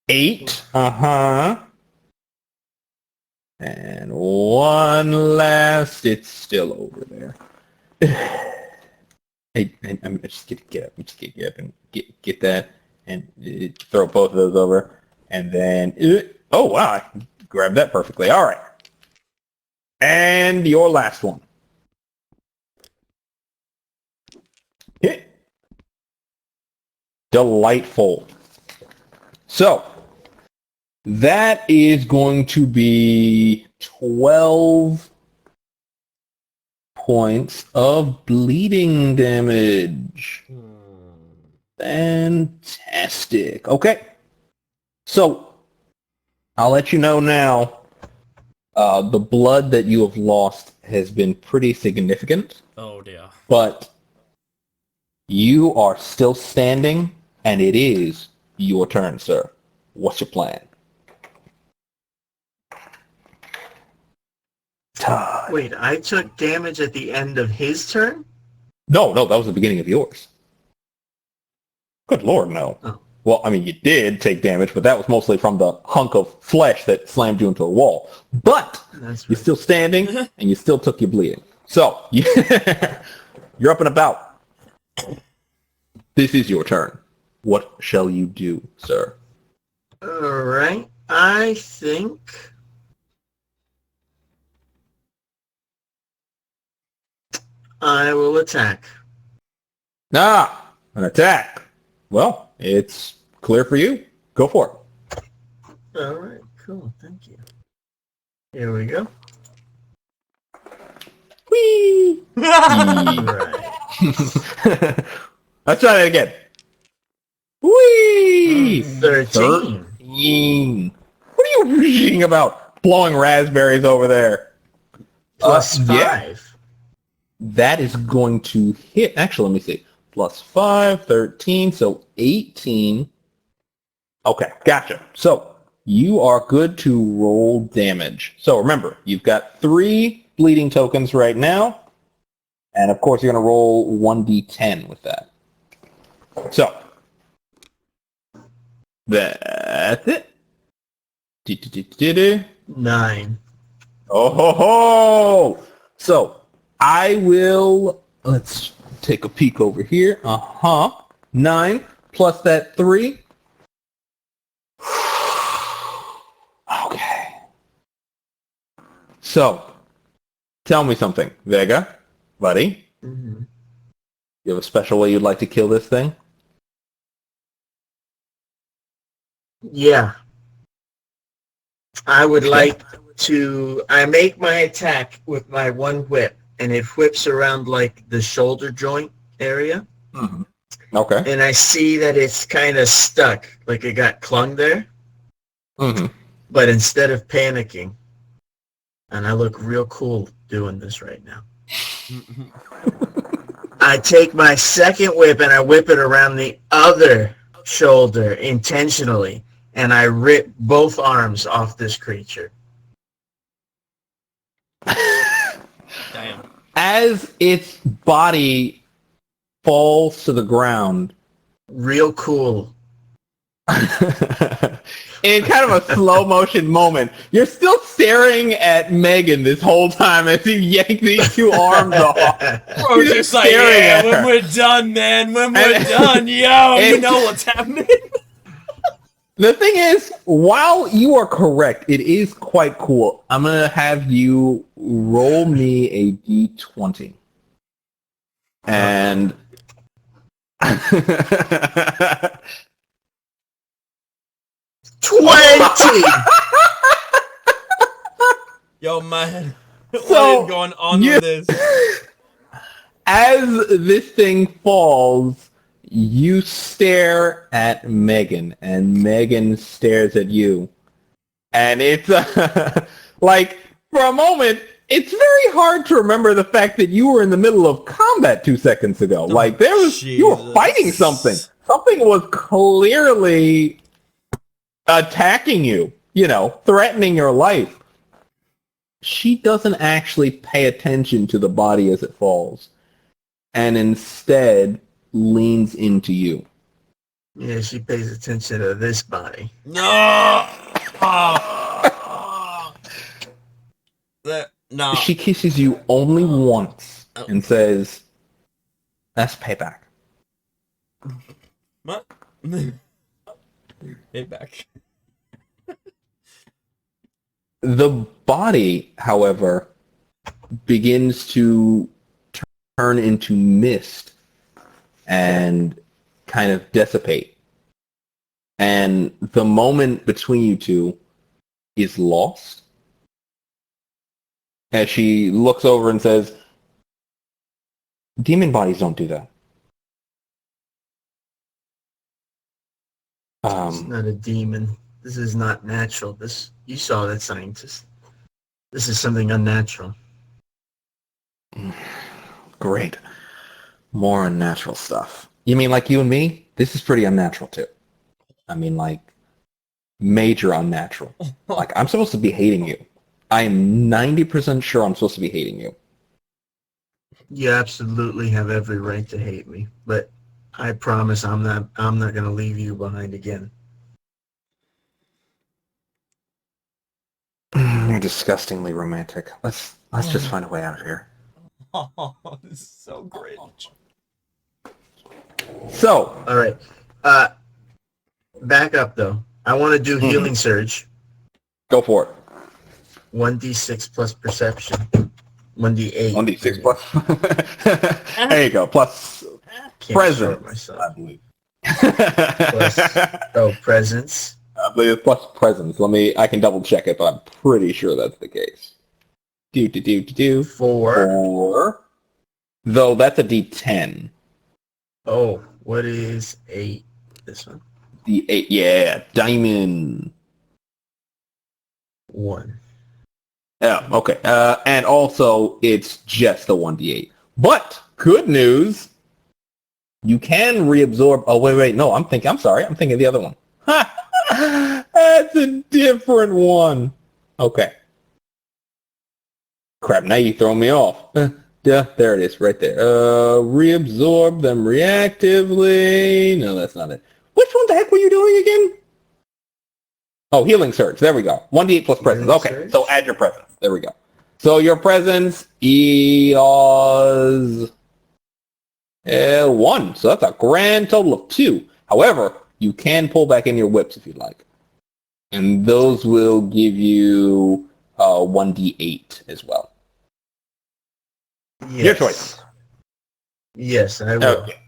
8. And 1 last. It's still over there. I'm just gonna get up. I'm just gonna get up and get that and throw both of those over. And then... oh, wow. I grabbed that perfectly. All right. And your last one. Hit. Delightful. So, that is going to be 12 points of bleeding damage. Fantastic. Okay. So, I'll let you know now, the blood that you have lost has been pretty significant. Oh dear. But You are still standing, and it is your turn, sir. What's your plan? Todd. Wait, I took damage at the end of his turn? No, that was the beginning of yours. Good Lord, no. Oh. Well, I mean, you did take damage, but that was mostly from the hunk of flesh that slammed you into a wall. But That's you're right. still standing, and you still took your bleeding. So, you're up and about. This is your turn. What shall you do, sir? Alright, I think... I will attack. Ah, an attack. Well, it's clear for you. Go for it. Alright, cool, thank you. Here we go. Whee! Right. Let's try that again. Whee! 13. 13. What are you reading about? Blowing raspberries over there. Plus 5. Yeah. That is going to hit. Actually, let me see. Plus 5, 13, so 18. Okay, gotcha. So you are good to roll damage. So remember, you've got 3 bleeding tokens right now. And of course, you're going to roll 1d10 with that. So that's it. 9. Oh ho ho! So I will. Let's take a peek over here. 9 plus that 3. Okay. So tell me something, Vega, buddy. Mm-hmm. You have a special way you'd like to kill this thing? Yeah. I would Okay. like to... I make my attack with my one whip, and it whips around like the shoulder joint area. Mm-hmm. Okay. And I see that it's kind of stuck, like it got clung there. Mm-hmm. But instead of panicking, and I look real cool doing this right now, I take my second whip and I whip it around the other shoulder intentionally, and I rip both arms off this creature. Damn. As its body falls to the ground, Real cool. in kind of a slow motion moment, you're still staring at Megan this whole time as you yank these 2 arms off. Bro, You're just like, staring yeah, at when her. we're done, man, when we're And- done, yo, you and- know what's happening. The thing is, while you are correct, it is quite cool. I'm going to have you roll me a d20. And... 20! Yo, man, what So, is going on you- with this? As this thing falls, you stare at Megan, and Megan stares at you. And it's like, for a moment, it's very hard to remember the fact that you were in the middle of combat 2 seconds ago. Like, you were Jesus. fighting something. Something was clearly attacking you, threatening your life. She doesn't actually pay attention to the body as it falls, and instead leans into you. Yeah, she pays attention to this body. No. No. She kisses you only once and says, "That's payback." What? Hit back. The body, however, begins to turn into mist and kind of dissipate. And the moment between you two is lost. As she looks over and says, "Demon bodies don't do that." It's not a demon. This is not natural. You saw that, scientist. This is something unnatural. Great. More unnatural stuff. You mean like you and me? This is pretty unnatural too. I mean like major unnatural. Like I'm supposed to be hating you. I am 90% sure I'm supposed to be hating you. You absolutely have every right to hate me, but I promise I'm not gonna leave you behind again. You're disgustingly romantic. Let's just find a way out of here. Oh, this is so cringe. So, All right. Back up though. I want to do healing surge. go for it. 1d6 plus perception. 1d8. 1d6 plus. There you go. Plus Can't presence, short myself. I believe. Presence. I believe it's plus presence. I can double check it, but I'm pretty sure that's the case. Do. 4. Though that's a D10. Oh, what is 8? This one. D8, yeah. Diamond. 1. Yeah, okay. And also, it's just the 1d8. But, good news, you can reabsorb... Oh, wait, no, I'm thinking of the other one. That's a different one. Okay. Crap, now you throw me off. Yeah, there it is, right there. Reabsorb them reactively. No, that's not it. Which one the heck were you doing again? Oh, healing surge. There we go. 1d8 plus presence. Healing Okay, surge? so add your presence. There we go. So your presence is 1. So that's a grand total of 2. However, you can pull back in your whips if you'd like. And those will give you 1d8 as well. Yes. Your choice. Yes, I will. Okay.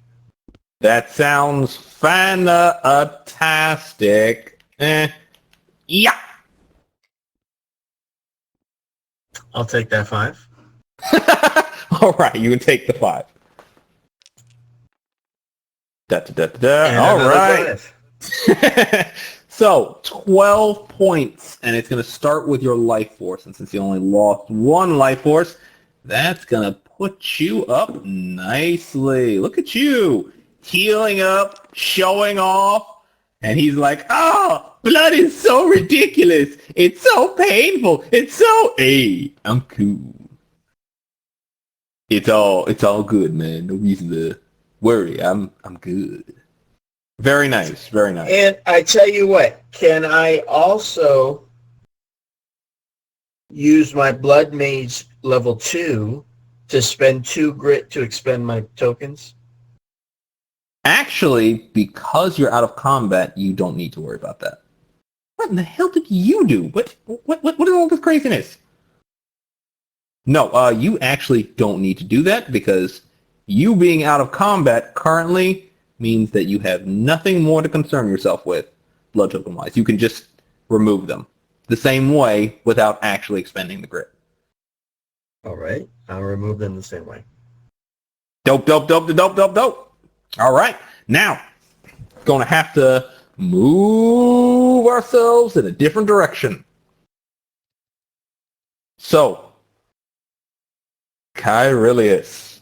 That sounds fantastic. Yeah. I'll take that 5. All right, you can take the 5. And All another right. 5. So 12 points, and it's going to start with your life force. And since you only lost 1 life force, that's going to put you up nicely. Look at you, healing up, showing off. And he's like, oh, blood is so ridiculous. It's so painful. It's so... Hey, I'm cool. It's all good, man. No reason to worry. I'm good. Very nice. Very nice. And I tell you what, can I also use my Blood Mage level 2 to spend 2 grit to expend my tokens? Actually, because you're out of combat, you don't need to worry about that. What in the hell did you do? What is all this craziness? No, you actually don't need to do that because you being out of combat currently means that you have nothing more to concern yourself with, blood token-wise. You can just remove them the same way without actually expending the grit. All right, I'll remove them the same way. Dope. All right, now, going to have to move ourselves in a different direction. So, Kyrillious.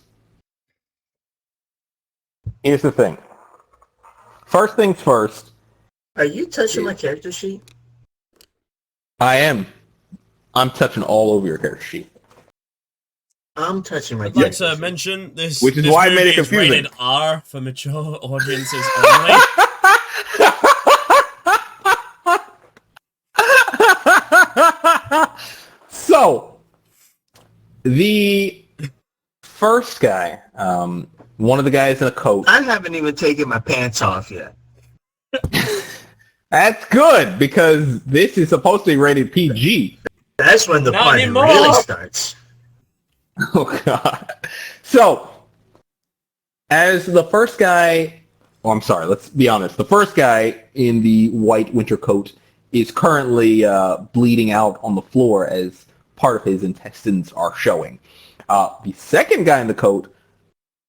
Here's the thing. First things first. Are you touching my character sheet? I am. I'm touching all over your character sheet. I'm touching my I'd like character to sheet. mention this. Which is this why I made movie it is confusing. rated R for mature audiences only. So, the first guy, one of the guys in a coat. I haven't even taken my pants off yet. That's good, because this is supposed to be rated PG. That's when the Not party anymore. really starts. Oh, God. So, as the first guy... Oh, I'm sorry, let's be honest. The first guy in the white winter coat is currently bleeding out on the floor as part of his intestines are showing. The second guy in the coat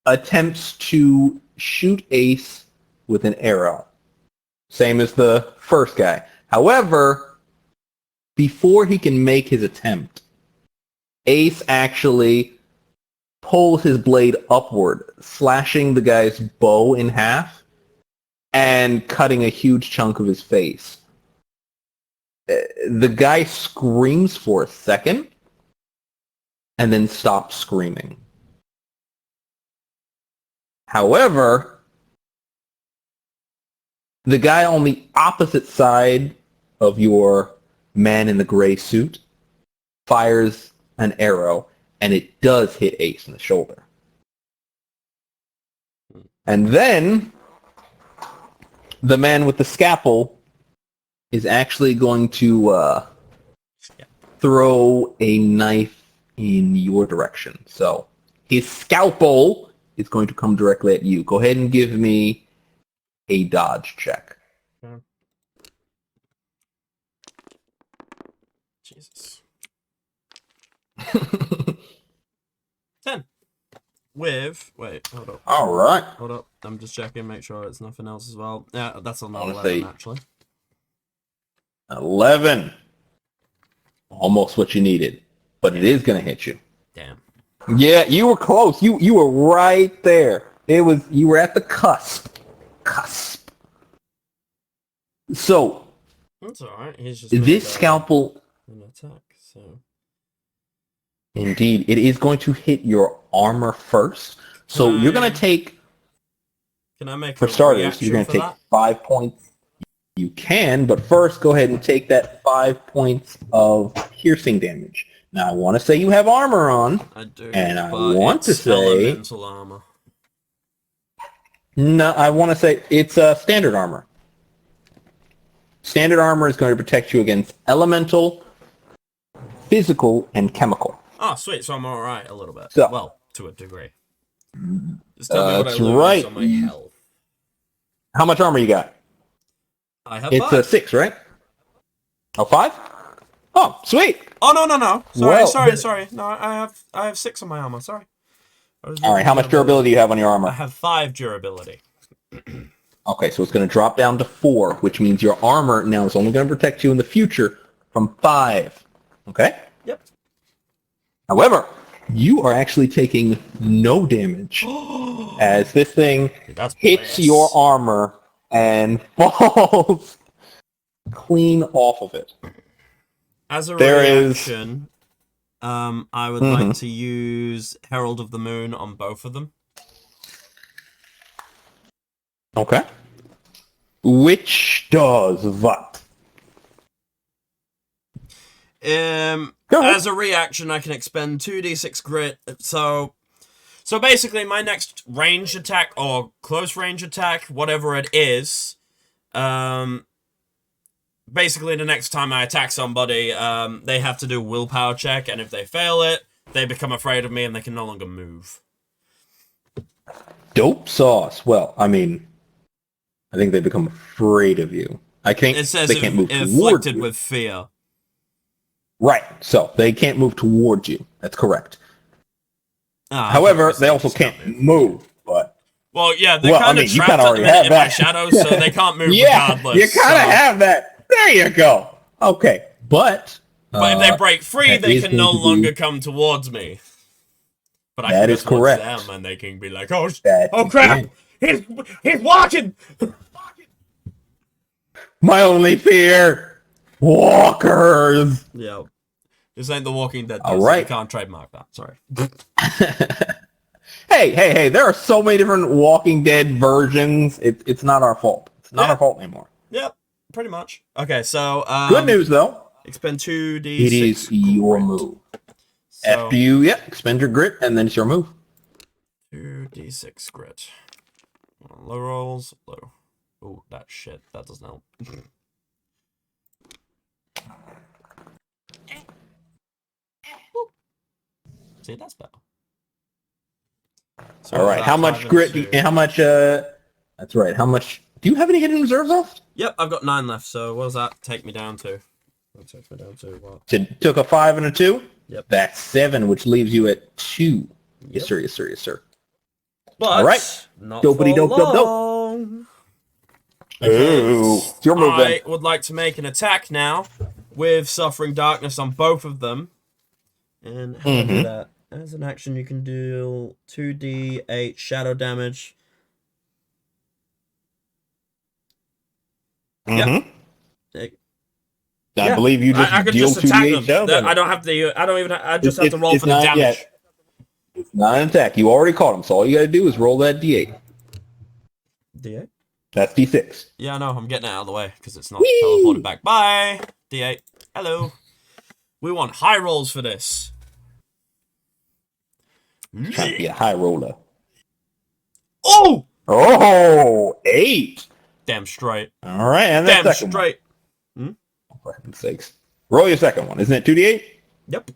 attempts to shoot Ace with an arrow. Same as the first guy. However, before he can make his attempt, Ace actually pulls his blade upward, slashing the guy's bow in half and cutting a huge chunk of his face. The guy screams for a second and then stops screaming. However, the guy on the opposite side of your man in the gray suit fires an arrow, and it does hit Ace in the shoulder. And then the man with the scalpel is actually going to throw a knife in your direction. So his scalpel is going to come directly at you. Go ahead and give me a dodge check. Okay. Jesus. 10. Wait, hold up. All right. Hold up. I'm just checking, make sure it's nothing else as well. Yeah, that's on 11, actually. 11. Almost what you needed, but it is going to hit you. Damn. Yeah, you were close. You were right there. You were at the cusp. So That's alright. He's just this scalpel, an attack, so indeed, it is going to hit your armor first. So you're going to take, can I make for starters, you're going to take 5 points. You can, but first go ahead and take that 5 points of piercing damage. Now I want to say you have armor on. I do, and I but want to it's say elemental armor. No, I want to say it's standard armor. Standard armor is going to protect you against elemental, physical, and chemical. Oh, sweet. So I'm alright a little bit. So, well, to a degree. Just tell me what I that's lose right. on my health. How much armor you got? I have It's 5. 6, right? Oh, 5? Oh, sweet. Oh, no. Sorry. No, I have 6 on my armor. Sorry. All right, how much durability do you have on your I armor? have 5 durability. Okay, so it's going to drop down to 4, which means your armor now is only going to protect you in the future from 5. Okay? Yep. However, you are actually taking no damage as this thing hits your armor and falls clean off of it. As a reaction, I would like to use Herald of the Moon on both of them. Okay. Which does what? As a reaction, I can expend 2d6 grit. So basically, my next range attack or close range attack, whatever it is, basically the next time I attack somebody, they have to do a willpower check, and if they fail it, they become afraid of me and they can no longer move. Dope sauce. Well, I mean, I think they become afraid of you. I think it says they can't move towards inflicted you. with fear. Right. So they can't move towards you. That's correct. Ah, However, they also can't move. But well, yeah, they're kind of trapped at the minute in my shadows, so they can't move regardless. You kind of have that. There you go. Okay, but if they break free, they can no longer come towards me. But I can is go towards correct. them, and they can be like, "Oh crap! Correct. He's walking." My only fear, walkers. Yeah, this ain't The Walking Dead. All right, so you can't trademark that. Sorry. Hey! There are so many different Walking Dead versions. It's not our fault. It's not our fault anymore. Yep, pretty much. Okay, so good news though. Expend 2d6. It is your move. So, After you, expend your grit, and then it's your move. 2d6 grit. Low rolls. Low. Oh, that shit. That doesn't help. See, that's better. So all right. How much grit? How much? That's right. How much? Do you have any hidden reserves left? Yep, I've got 9 left. So what does that take me down to? That takes me down to what? It took a 5 and a 2. Yep. That's 7, which leaves you at 2. Yep. Yes, sir. But all right. Not Dopey for dope. long. Ooh, it's your move then. I would like to make an attack now with Suffering Darkness on both of them. And how do I do that? as an action, you can deal 2d8 shadow damage. Mm-hmm. Yep. I believe you just I could deal just attack 2d8 them. shadow damage. I don't have to. I don't even. I just have to roll It's for the not damage. yet. It's not an attack. You already caught him, so all you gotta do is roll that d8. D8. That's d6. Yeah, I know. I'm getting it out of the way because it's not Whee! teleported back. Bye. D8. Hello. We want high rolls for this. Trying to be a high roller. Oh! Oh, 8. Damn straight. All right, and that Damn second straight. one. For heaven's sakes. Roll your second one. Isn't it 2d8? Yep.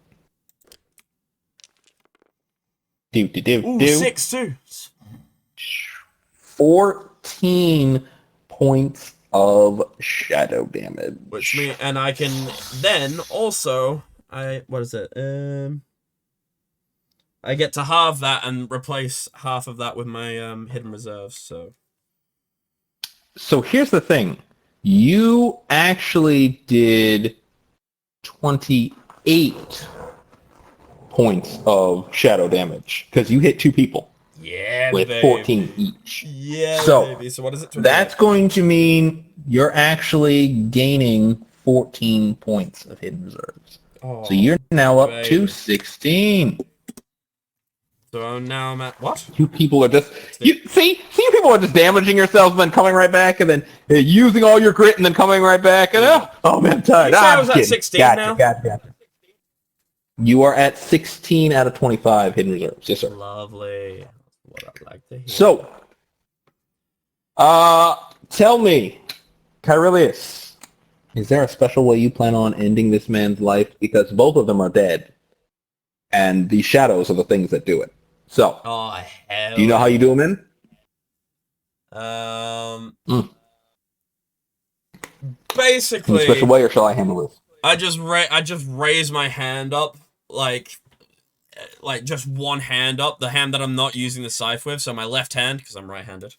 Do. 6 too. 14 points of shadow damage. Which means, and I can then also, what is it? I get to halve that and replace half of that with my hidden reserves. So here's the thing. You actually did 28 points of shadow damage because you hit 2 people. Yeah, with baby. 14 each. Yeah, so baby. So what is it? That's going to mean you're actually gaining 14 points of hidden reserves. Oh, so you're now up baby. to 16. So now I'm at what? You people are just you people are just damaging yourselves and then coming right back and then using all your grit and then coming right back and oh man, I'm tired. You say I was I'm at kidding. 16 now? Gotcha. You are at 16 out of 25 hidden reserves. Yes, sir. Lovely. What I'd like to hear. So, tell me, Kyrillious, is there a special way you plan on ending this man's life? Because both of them are dead, and the shadows are the things that do it. So, hell do you know how you do them in? Basically, Any special way, or shall I handle this? I just raise my hand up, like just one hand up, the hand that I'm not using the scythe with, so my left hand, because I'm right-handed.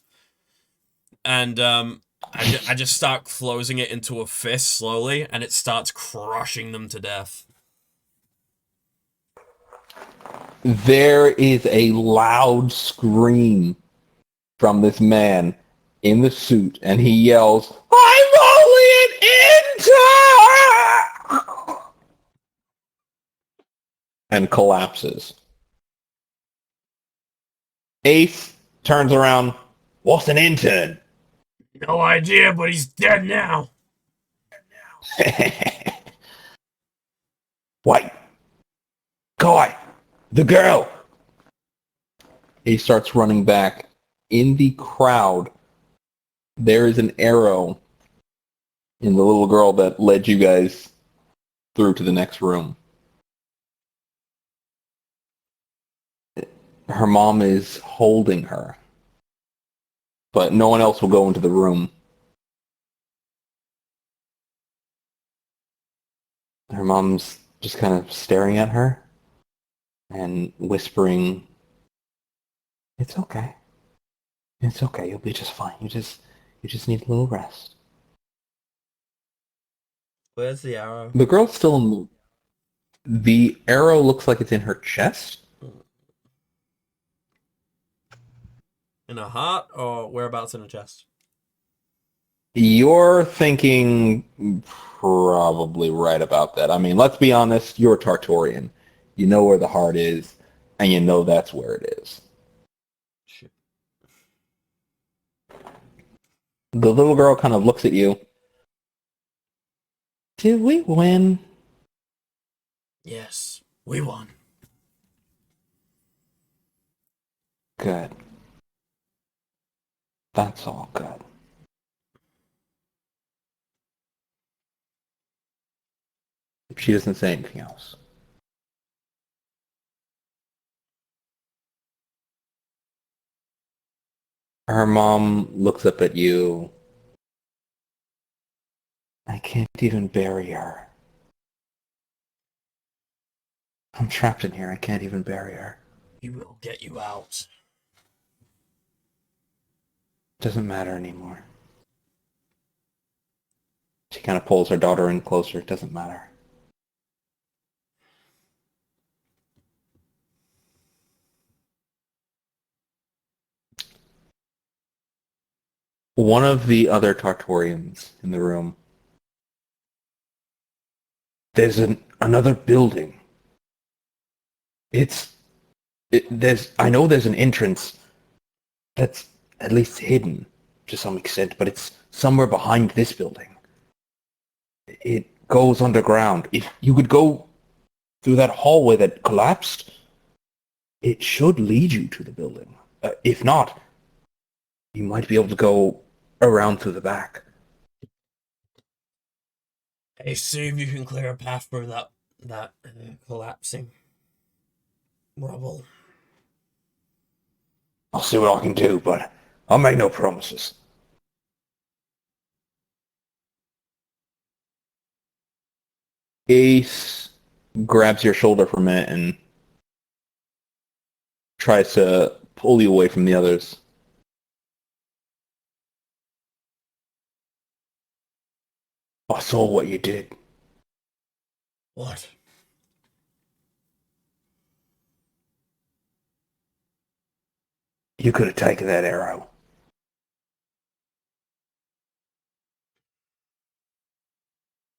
And I just start closing it into a fist slowly, and it starts crushing them to death. There is a loud scream from this man in the suit, and he yells, "I'm only an intern!" and collapses. Ace turns around. "What's an intern?" No idea, but he's dead now. Wait. Guy, the girl. He starts running back. In the crowd, there is an arrow in the little girl that led you guys through to the next room. Her mom is holding her, but no one else will go into the room. Her mom's just kind of staring at her and whispering, "It's okay. It's okay. You'll be just fine. You just need a little rest." Where's the arrow? The girl's still in the arrow looks like it's in her chest. In a heart, or whereabouts in a chest? You're thinking probably right about that. I mean, let's be honest, you're a Tartorian. You know where the heart is, and you know that's where it is. Shit. The little girl kind of looks at you. Did we win? Yes, we won. Good. That's all good. She doesn't say anything else. Her mom looks up at you. "I can't even bury her. I'm trapped in here. I can't even bury her." We will get you out. Doesn't matter anymore. She kind of pulls her daughter in closer. It doesn't matter. one of the other Tartorians in the room. There's another building. I know there's an entrance that's at least hidden to some extent, but it's somewhere behind this building. It goes underground. If you could go through that hallway that collapsed, it should lead you to the building. If not, you might be able to go around through the back. Hey, see if you can clear a path through that collapsing rubble. I'll see what I can do, but I'll make no promises. Ace grabs your shoulder for a minute and tries to pull you away from the others. I saw what you did. What? You could have taken that arrow.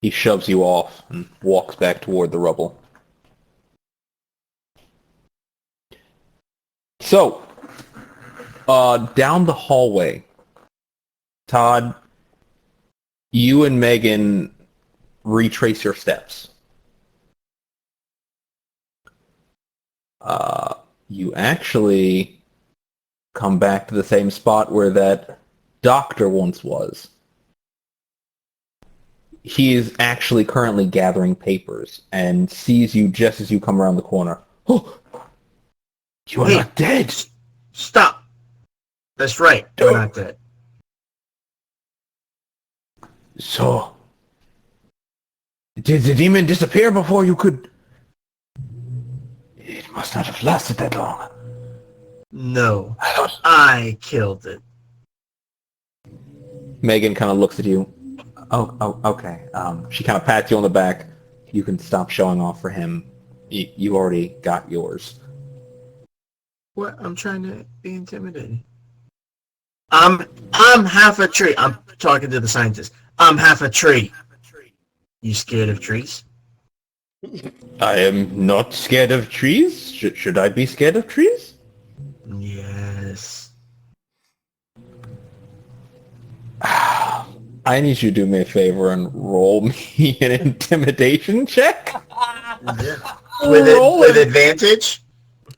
He shoves you off and walks back toward the rubble. So, down the hallway, Todd, you and Megan retrace your steps. You actually come back to the same spot where that doctor once was. He is actually currently gathering papers and sees you just as you come around the corner. Oh, you are not dead. Stop. That's right. We're not dead. So, did the demon disappear before you could... It must not have lasted that long. No. I killed it. Megan kind of looks at you. Oh, okay. She kind of pats you on the back. You can stop showing off for him. You already got yours. What? I'm trying to be intimidating. I'm half a tree. I'm talking to the scientist. I'm half a tree. You scared of trees? I am not scared of trees. Should I be scared of trees? Yes. I need you to do me a favor and roll me an intimidation check. Yeah. With advantage?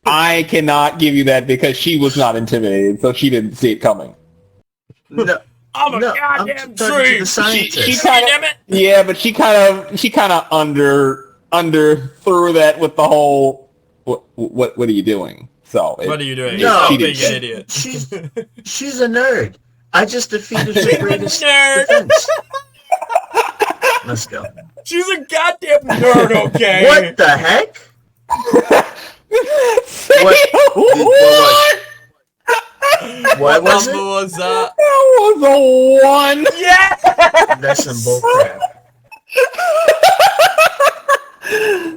I cannot give you that because she was not intimidated, so she didn't see it coming. No. I'm a No, goddamn I'm talking to tree! the scientist. She kind Damn of, it! yeah, but she kind of under threw that with the whole what are you doing? So What are you doing? No, You're she being did. an idiot. She's a nerd. I just defeated her greatest Nerd. defense. Let's go. She's a goddamn nerd, okay? What the heck? What was it? number was that? That was a 1. Yeah! That's some bullcrap.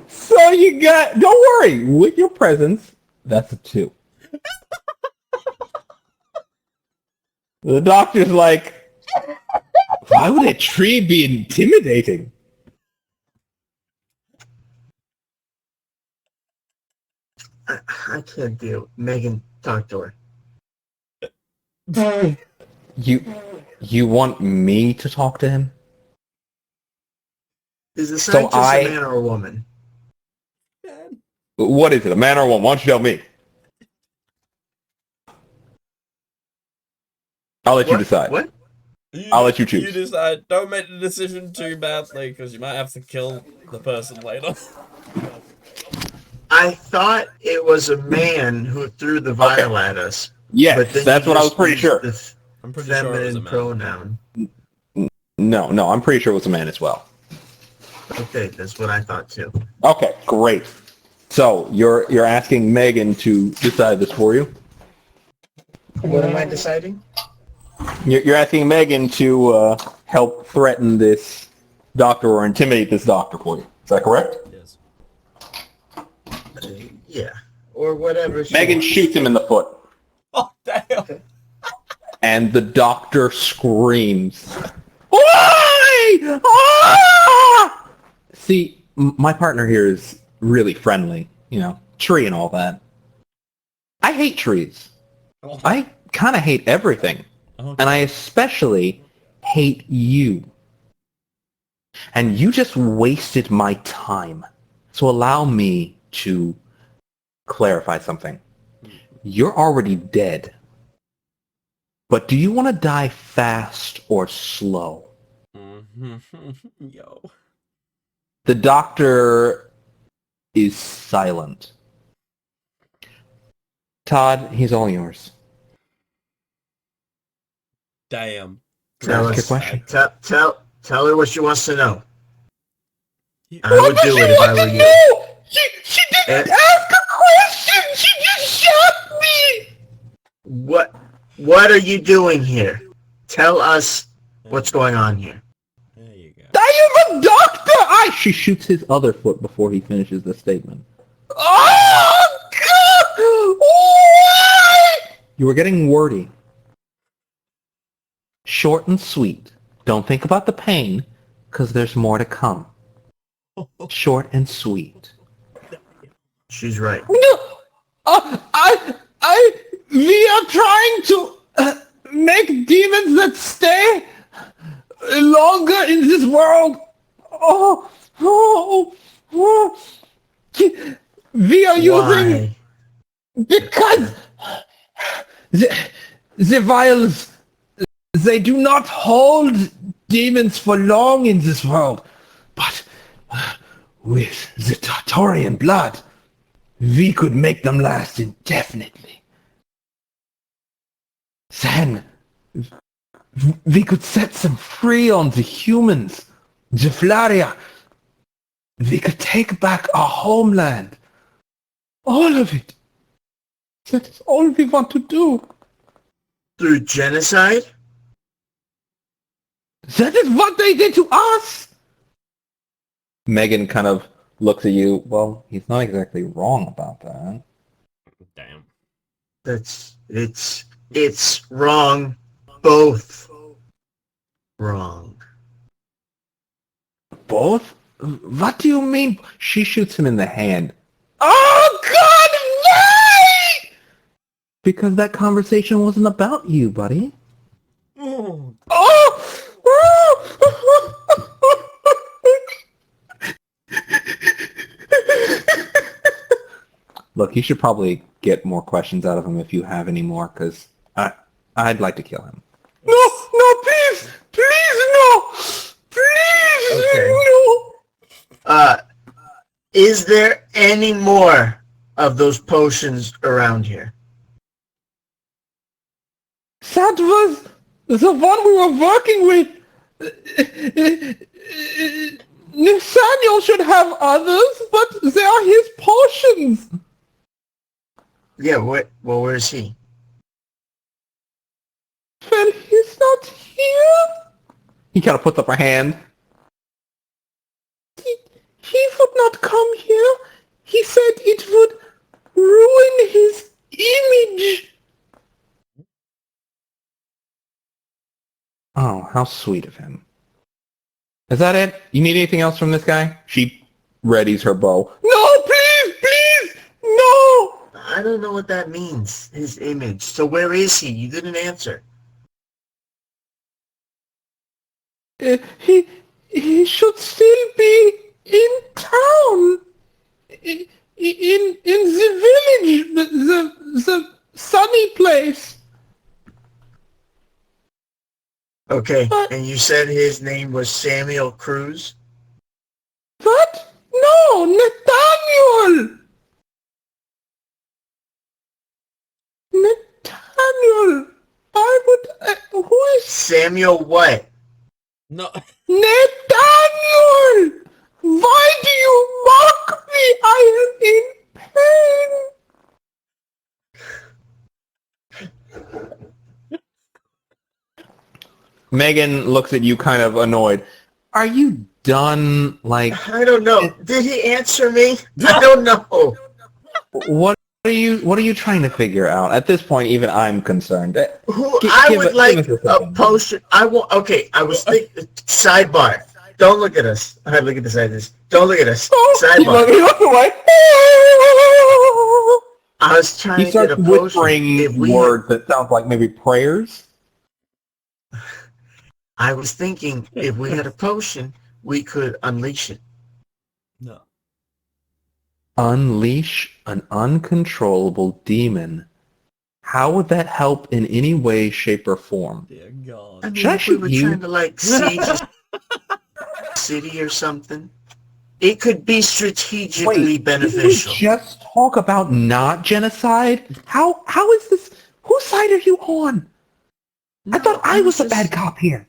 So you got, don't worry, with your presence, that's a 2. The doctor's like, why would a tree be intimidating? I can't deal. Megan, talk to her. You want me to talk to him? Is the scientist a man or a woman? What is it, a man or a woman? Why don't you tell me? I'll let you decide. What? I'll let you choose. You decide. Don't make the decision too badly, because you might have to kill the person later. I thought it was a man who threw the vial at us. Yes, that's what I was pretty sure. I'm pretty sure it was a man. Pronoun. No, I'm pretty sure it was a man as well. Okay, that's what I thought too. Okay, great. So you're asking Megan to decide this for you? What am I deciding? You're asking Megan to help threaten this doctor or intimidate this doctor for you. Is that correct? Yes. Yeah, or whatever. Megan shoots him in the foot. Oh, damn. And the doctor screams. Why? Ah! See, my partner here is really friendly. You know, tree and all that. I hate trees. I kind of hate everything. Okay. And I especially hate you. And you just wasted my time. So allow me to clarify something. You're already dead. But do you want to die fast or slow? Yo. The doctor is silent. Todd, he's all yours. Damn. Tell Ask your us. question. Tell her what she wants to know. Yeah. I would do it if I were you. She didn't ask a question. She just shot me. What are you doing here? Tell us what's going on here. There you go. I am a doctor. She shoots his other foot before he finishes the statement. Oh, God! Why? You were getting wordy. Short and sweet. Don't think about the pain, because there's more to come. Short and sweet. She's right. No, we are trying to make demons that stay longer in this world. We are using because the vials, they do not hold demons for long in this world, but with the Tartorian blood, we could make them last indefinitely. Then, we could set them free on the humans, the Flaria. We could take back our homeland. All of it. That is all we want to do. Through genocide? That is what they did to us! Megan kind of looks at you. Well, he's not exactly wrong about that. Damn. It's wrong. Both wrong. Both? What do you mean? She shoots him in the hand. Oh, God, why? Because that conversation wasn't about you, buddy. Oh. Look, you should probably get more questions out of him if you have any more, because I'd like to kill him. No, please, no, please, Okay. no. Is there any more of those potions around here? That was the one we were working with. Nathaniel should have others, but they are his potions. Yeah, where is he? Well, he's not here. He kind of puts up her hand. He would not come here. He said it would ruin his image. Oh, how sweet of him. Is that it? You need anything else from this guy? She readies her bow. No, please, no! I don't know what that means, his image. So where is he? You didn't answer. He should still be in town. In the village, the sunny place. Okay, and you said his name was Samuel Cruz? What? No, Nathaniel! Nathaniel! I would... who is... Samuel what? No. Nathaniel! Why do you mock me? I am in pain! Megan looks at you kind of annoyed. Are you done, like... I don't know. Did he answer me? I don't know. What What are you trying to figure out? At this point, even I'm concerned. I would like a potion. I want. Okay, I was thinking. Sidebar. Don't look at us. I look at the side of this. Don't look at us. Sidebar. He looked away. I was trying He to get starts a potion. whispering words that sound like maybe prayers. I was thinking if we had a potion, we could unleash it. No. Unleash an uncontrollable demon. How would that help in any way, shape, or form? Dear God. I mean, Should I if we shoot were you? trying to like siege a city or something, it could be strategically beneficial. Did we just talk about not genocide? How is this? Whose side are you on? I thought I was the bad cop here.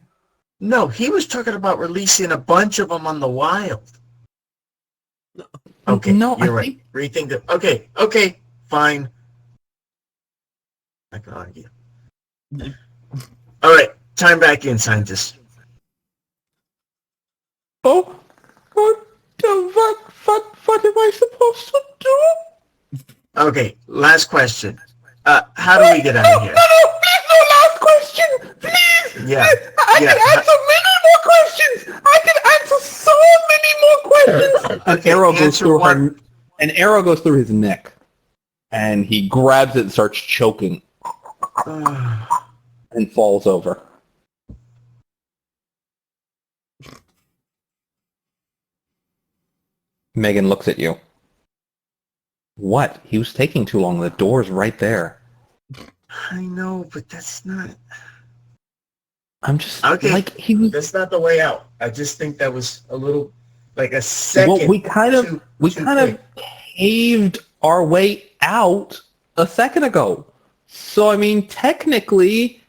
No, he was talking about releasing a bunch of them on the wild. Okay, No, you're right. Rethink it. Okay, fine. I can argue. All right, time back in, scientist. Oh, what am I supposed to do? Okay, last question. How do we get out of here? No, last question, please. Yeah, I can answer many more questions. I can answer so many more questions. An arrow goes through his neck, and he grabs it and starts choking, and falls over. Megan looks at you. What? He was taking too long. The door's right there. I know, but that's not... I'm just okay. like he was. That's not the way out. I just think that was a little like a second. Well, we kind of caved our way out a second ago. So I mean, technically,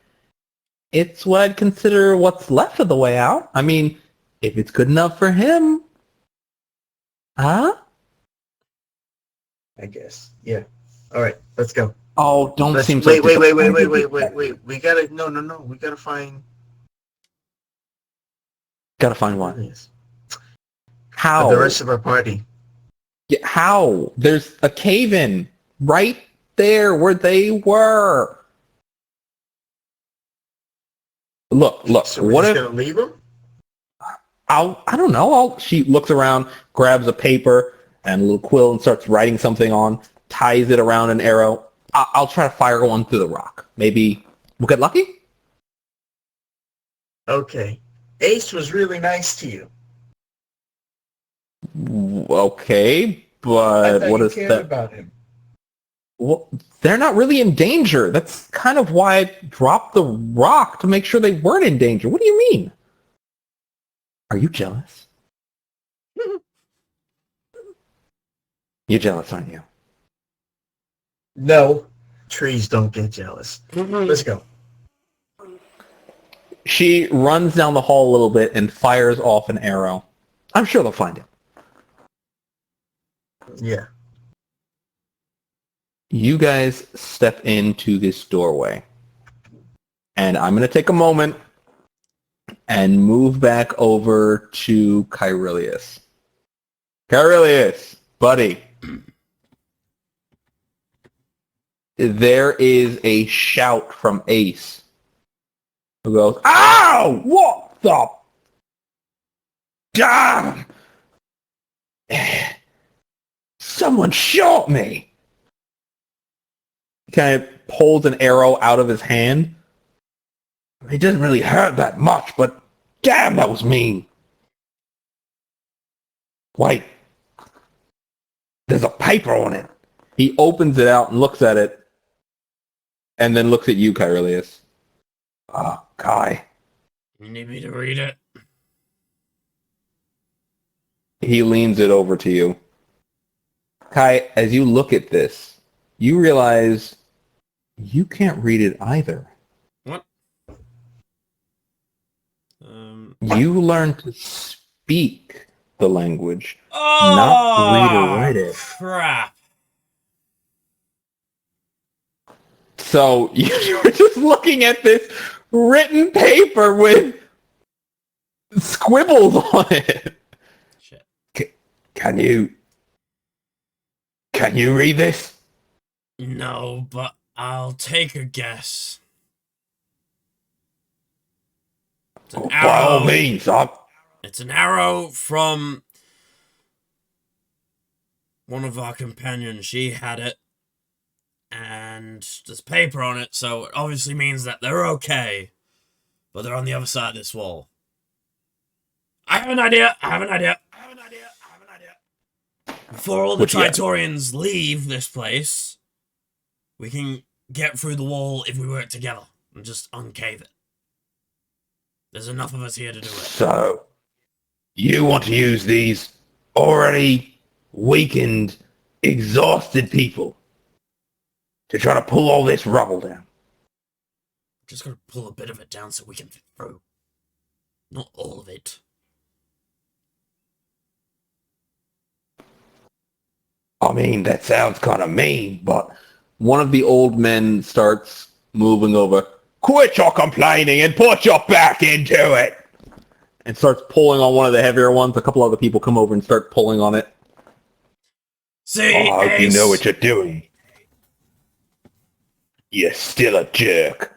it's what I'd consider what's left of the way out. I mean, if it's good enough for him, huh? I guess. Yeah. All right. Let's go. Oh, don't Let's, seem so wait. We gotta no. We gotta find. Gotta find one. How? The rest of our party. Yeah, how? There's a cave-in right there where they were. Look. So we're what just if gonna leave them? I don't know. She looks around, grabs a paper and a little quill and starts writing something on, ties it around an arrow. I'll try to fire one through the rock. Maybe we'll get lucky? Okay. Ace was really nice to you. Okay, but what is that about him? Well, they're not really in danger. That's kind of why I dropped the rock, to make sure they weren't in danger. What do you mean? Are you jealous? You're jealous, aren't you? No. Trees don't get jealous. Let's go. She runs down the hall a little bit and fires off an arrow. I'm sure they'll find it. Yeah. You guys step into this doorway. And I'm going to take a moment and move back over to Kyrillious. Kyrillious, buddy. There is a shout from Ace, who goes, "Ow! What the? Damn! Someone shot me!" He kind of pulls an arrow out of his hand. It doesn't really hurt that much, but damn, that was mean. Wait. There's a paper on it. He opens it out and looks at it, and then looks at you, Kyrillious. Kai. You need me to read it? He leans it over to you. Kai, as you look at this, you realize you can't read it either. What? You learn to speak the language, not read or write it. Crap. So you were just looking at this written paper with scribbles on it. Shit. Can you read this? No, but I'll take a guess. It's an arrow. By all means, It's an arrow from one of our companions. She had it, and there's paper on it, so it obviously means that they're okay. But they're on the other side of this wall. I have an idea. Before all the Tartorians leave this place, we can get through the wall if we work together and just uncave it. There's enough of us here to do it. So, you want to use these already weakened, exhausted people to try to pull all this rubble down? Just gotta pull a bit of it down so we can fit through. Not all of it. I mean, that sounds kind of mean, but one of the old men starts moving over. Quit your complaining and put your back into it! And starts pulling on one of the heavier ones. A couple other people come over and start pulling on it. See, I hope you Ace. know what you're doing. You're still a jerk.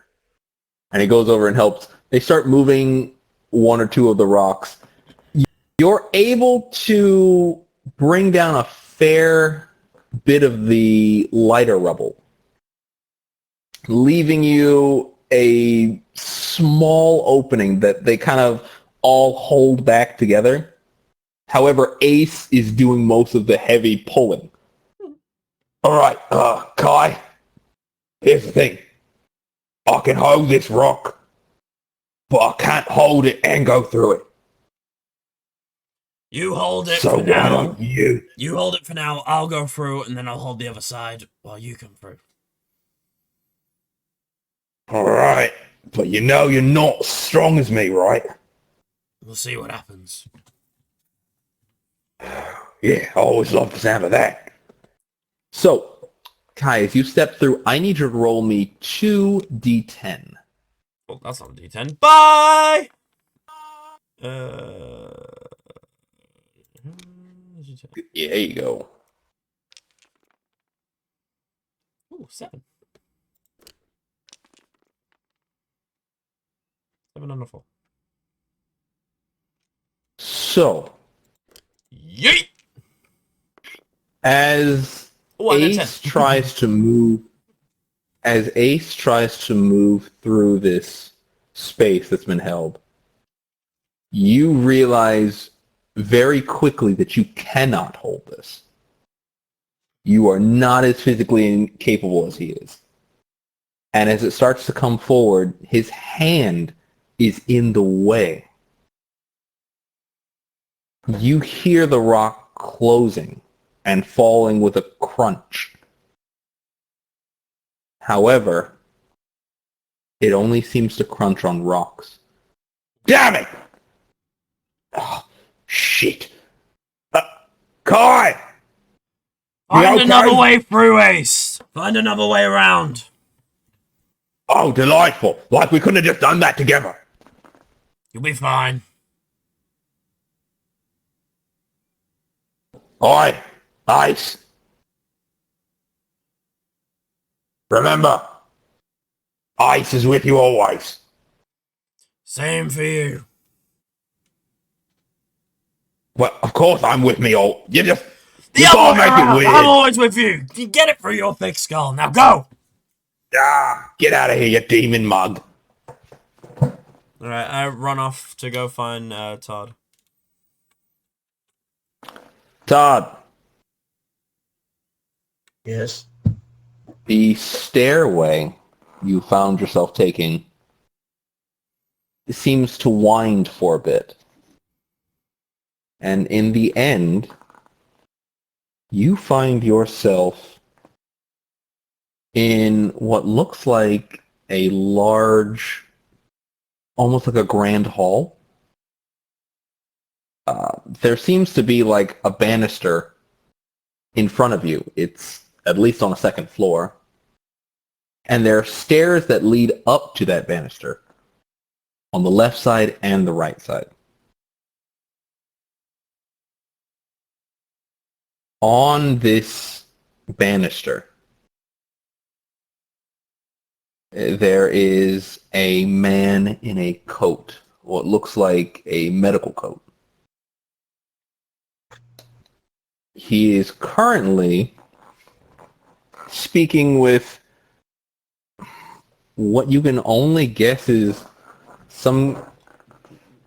And he goes over and helps. They start moving one or two of the rocks. You're able to bring down a fair bit of the lighter rubble, leaving you a small opening that they kind of all hold back together. However, Ace is doing most of the heavy pulling. All right, Kai, here's the thing. I can hold this rock, but I can't hold it and go through it. You hold it So for now. why don't you? You hold it for now. I'll go through, and then I'll hold the other side while you come through. All right, but you know you're not as strong as me, right? We'll see what happens. Yeah, I always love the sound of that. So, Kai, as you step through, I need you to roll me 2d10. Well, that's not a D10. Bye! Yeah, there you go. Ooh, 7. 7 on the 4. So, Yeet! as Ooh, I'm at 10. Ace tries to move through this space that's been held, you realize very quickly that you cannot hold this. You are not as physically capable as he is. And as it starts to come forward, his hand is in the way. You hear the rock closing and falling with a crunch. However, it only seems to crunch on rocks. Damn it! Oh, shit. Kai! Find another way through, Ace! Find another way around! Oh, delightful. Like we couldn't have just done that together. You'll be fine. Oi, Ice. Remember, Ice is with you always. Same for you. Well, of course I'm with me all. You The can't other way make it around! weird. I'm always with you! You get it through your thick skull. Now go! Get out of here, you demon mug. Alright, I run off to go find Todd. Todd, Yes. the stairway you found yourself taking seems to wind for a bit. And in the end, you find yourself in what looks like a large, almost like a grand hall. There seems to be like a banister in front of you. It's at least on a second floor. And there are stairs that lead up to that banister on the left side and the right side. On this banister there is a man in a coat, what looks like a medical coat. He is currently speaking with what you can only guess is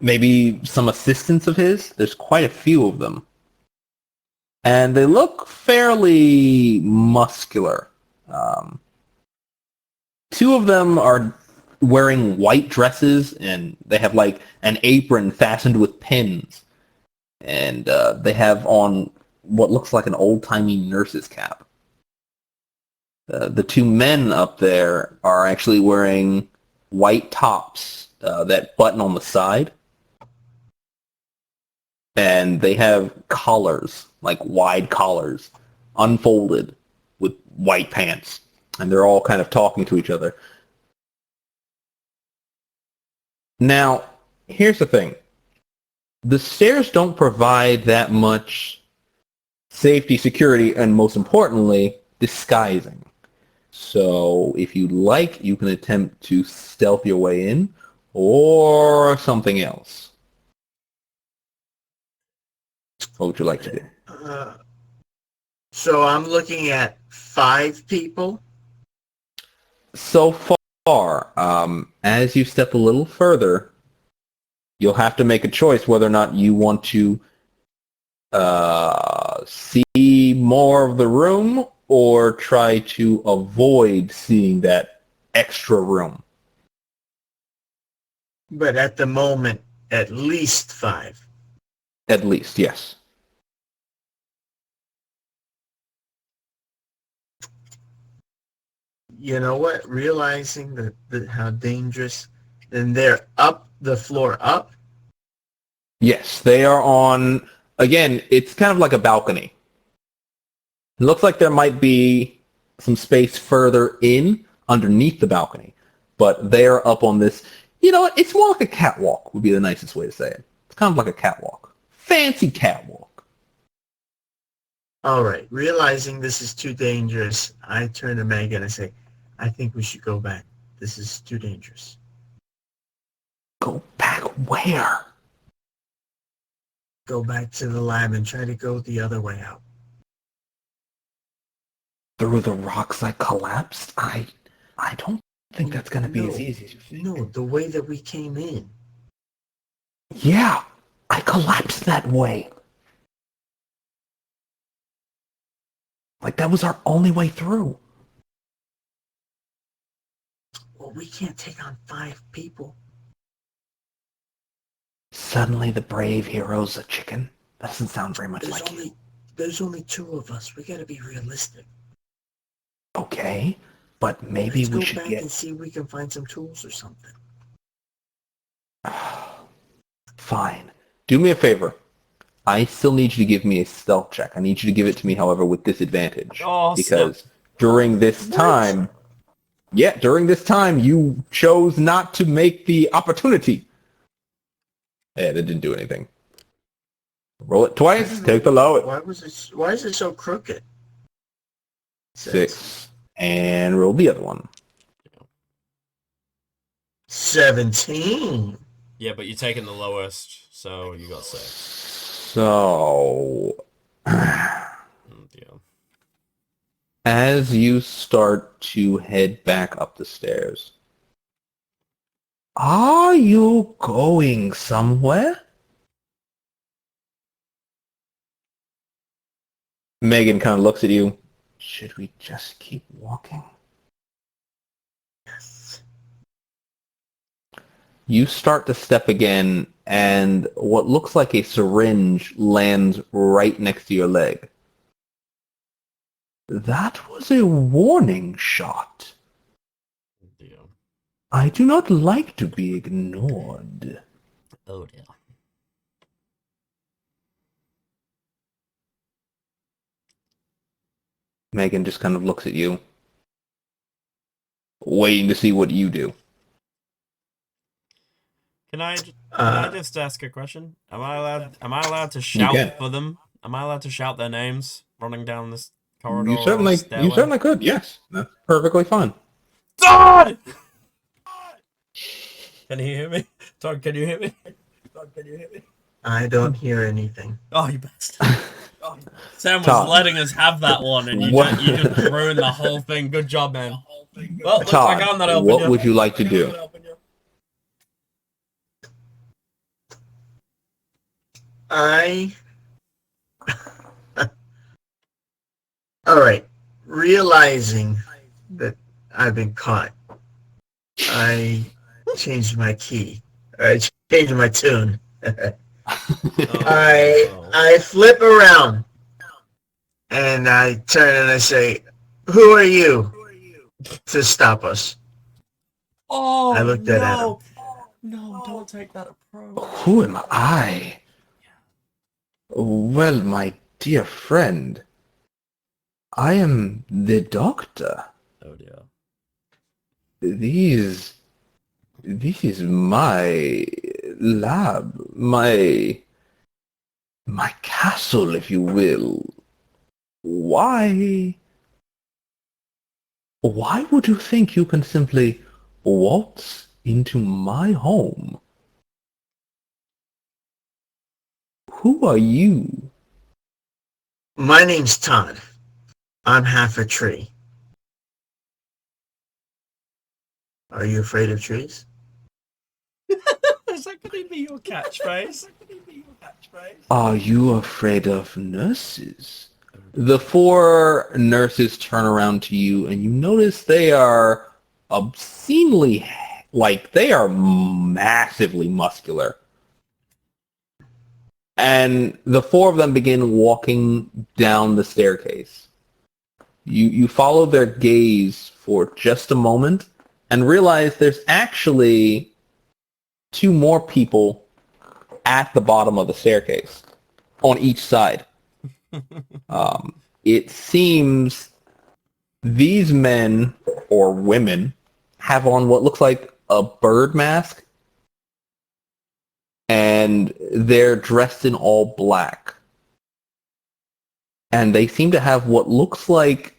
maybe some assistants of his. There's quite a few of them. And they look fairly muscular. Two of them are wearing white dresses, and they have like an apron fastened with pins. And they have on what looks like an old-timey nurse's cap. The two men up there are actually wearing white tops that button on the side. And they have collars, like wide collars, unfolded with white pants. And they're all kind of talking to each other. Now, here's the thing. The stairs don't provide that much safety, security, and most importantly, disguising. So if you like, you can attempt to stealth your way in, or something else. What would you like to do? So I'm looking at 5 people. So far, as you step a little further, you'll have to make a choice whether or not you want to see more of the room or try to avoid seeing that extra room. But at the moment, at least 5. At least, yes. You know what? Realizing that how dangerous, then they're up the floor up. Yes, they are on, again, it's kind of like a balcony. It looks like there might be some space further in underneath the balcony, but they're up on this, you know, it's more like a catwalk would be the nicest way to say it. It's kind of like a catwalk. Fancy catwalk. All right. Realizing this is too dangerous, I turn to Megan and say, I think we should go back. This is too dangerous. Go back where? Go back to the lab and try to go the other way out. Through the rocks I collapsed? I don't think that's going to be as easy as you think. No, the way that we came in. Yeah, I collapsed that way. Like that was our only way through. Well, we can't take on 5 people. Suddenly the brave hero's a chicken. That doesn't sound very much like you. There's only 2 of us. We gotta be realistic. Okay, but maybe Let's we go should back get... and see if we can find some tools or something. Fine. Do me a favor. I still need you to give me a stealth check. I need you to give it to me, however, with disadvantage. Oh, because during this time... Yeah, during this time, you chose not to make the opportunity. Yeah, that didn't do anything. Roll it twice. Take the lowest. Why is it so crooked? 6. And roll the other one. 17. Yeah, but you're taking the lowest, so you got 6. So... Yeah. As you start to head back up the stairs, are you going somewhere? Megan kind of looks at you. Should we just keep walking? Yes. You start to step again, and what looks like a syringe lands right next to your leg. That was a warning shot. Yeah. I do not like to be ignored. Oh dear. Megan just kind of looks at you, waiting to see what you do. Can I just ask a question? Am I allowed to shout for them? Am I allowed to shout their names running down this corridor? You certainly could. Yes, that's perfectly fine. Todd! Can you hear me? Todd, can you hear me? I don't hear anything. Oh, you bastard. Sam was Todd. letting us have that one, and you What- just ruined the whole thing. Good job, man. Well, looks like I'm not Todd, helping what you. would you like to do? All right. Realizing that I've been caught, I changed my key. I changed my tune. I flip around and I turn and I say, "Who are you to stop us?" Oh, I looked at Adam. No, don't take that approach. Who am I? Well, my dear friend, I am the doctor. Oh, dear. This is my lab, my castle, if you will. Why would you think you can simply waltz into my home? Who are you? My name's Todd. I'm half a tree. Are you afraid of trees? Is that going to be your catchphrase? Are you afraid of nurses? The four nurses turn around to you and you notice they are obscenely, like, they are massively muscular. And the four of them begin walking down the staircase. You follow their gaze for just a moment and realize there's actually two more people at the bottom of the staircase on each side. It seems these men or women have on what looks like a bird mask, and they're dressed in all black. And they seem to have what looks like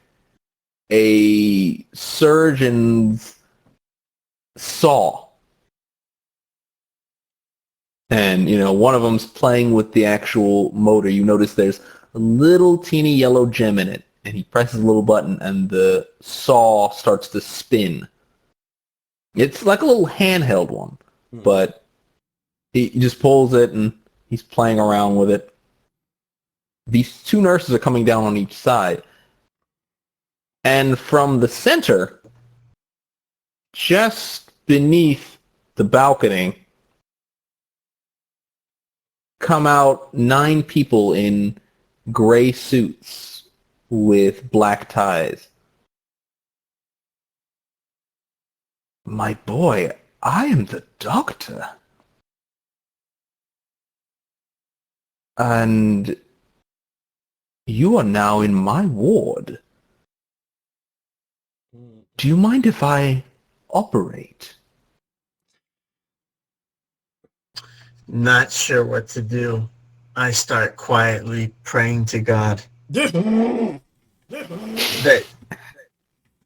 a surgeon's saw. And, one of them's playing with the actual motor. You notice there's a little teeny yellow gem in it. And he presses a little button and the saw starts to spin. It's like a little handheld one. But he just pulls it and he's playing around with it. These two nurses are coming down on each side. And from the center, just beneath the balcony, come out 9 people in gray suits with black ties. My boy, I am the doctor. And you are now in my ward. Do you mind if I operate? Not sure what to do. I start quietly praying to God that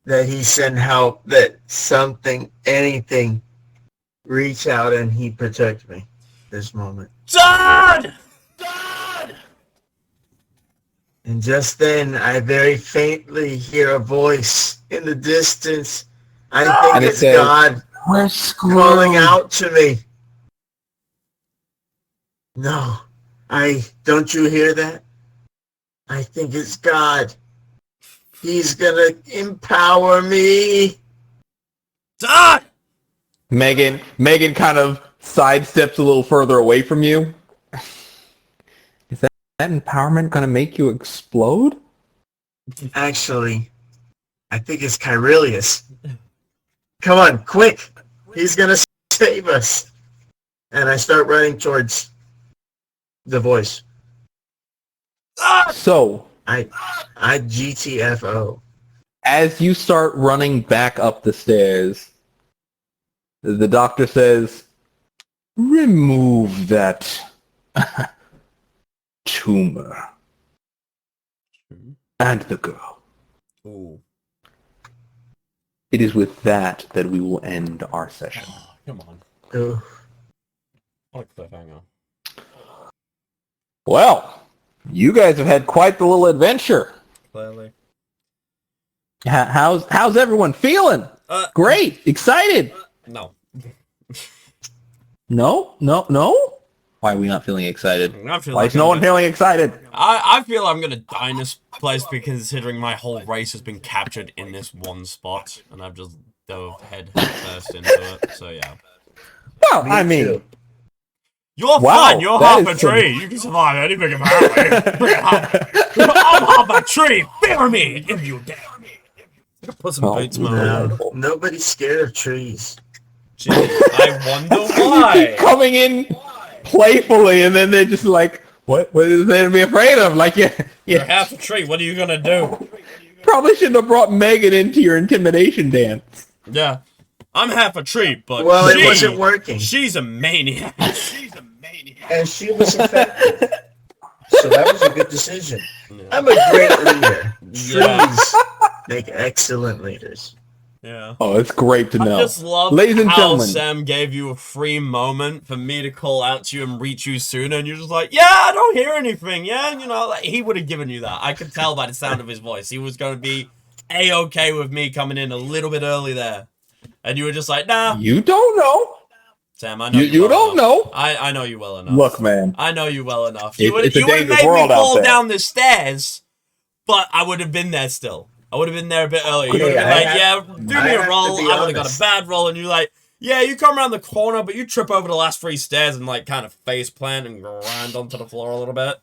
he send help, that something, anything, reach out and he protect me this moment. Todd! And just then, I very faintly hear a voice in the distance. I think And it it's says, God "We're calling screwed." out to me. No, don't you hear that? I think it's God. He's gonna empower me. Todd! Megan kind of sidesteps a little further away from you. Is that empowerment going to make you explode? Actually, I think it's Kyrillious. Come on, quick! He's gonna save us. And I start running towards the voice. So, I GTFO. as you start running back up the stairs, the doctor says, "Remove that tumor and the girl." Ooh. it is with that we will end our session. Oh, come on. Ugh. What a cliffhanger. Well, you guys have had quite the little adventure. Clearly. How's everyone feeling? Great, excited. No. No. Why are we not feeling excited? Why is no one feeling excited? I feel I'm gonna die in this place because considering my whole race has been captured in this one spot, and I've just dove head first into it. So yeah. Well, I mean, too. You're fine. You're half a tree. You can survive anything apparently. I'm half a tree. Fear me if you dare. Put some boots on. No, nobody's scared of trees. Gee, I wonder why. Coming in playfully, and then they're just like, what is there to be afraid of? Like, You're half a tree. What are you gonna do? Probably shouldn't have brought Megan into your intimidation dance. Yeah. I'm half a tree, but it wasn't working. She's a maniac. And she was infected. So that was a good decision. Yeah. I'm a great leader. Trees make excellent leaders. Yeah. Oh, it's great to know. I just love Ladies and how gentlemen, Sam gave you a free moment for me to call out to you and reach you sooner, and you're just like, yeah, I don't hear anything. Yeah, you know, like, he would have given you that. I could tell by the sound of his voice. He was going to be A-okay with me coming in a little bit early there. And you were just like, nah. You don't know. Sam, I know you don't know. I know you well enough. Look, man. I know you well enough. It's a you would have dangerous made me world out fall there. down the stairs, but I would have been there still. I would have been there a bit earlier. You would have been like, do me a roll. I would have got a bad roll, and you're like, yeah, you come around the corner, but you trip over the last 3 stairs and like kind of face plant and grind onto the floor a little bit.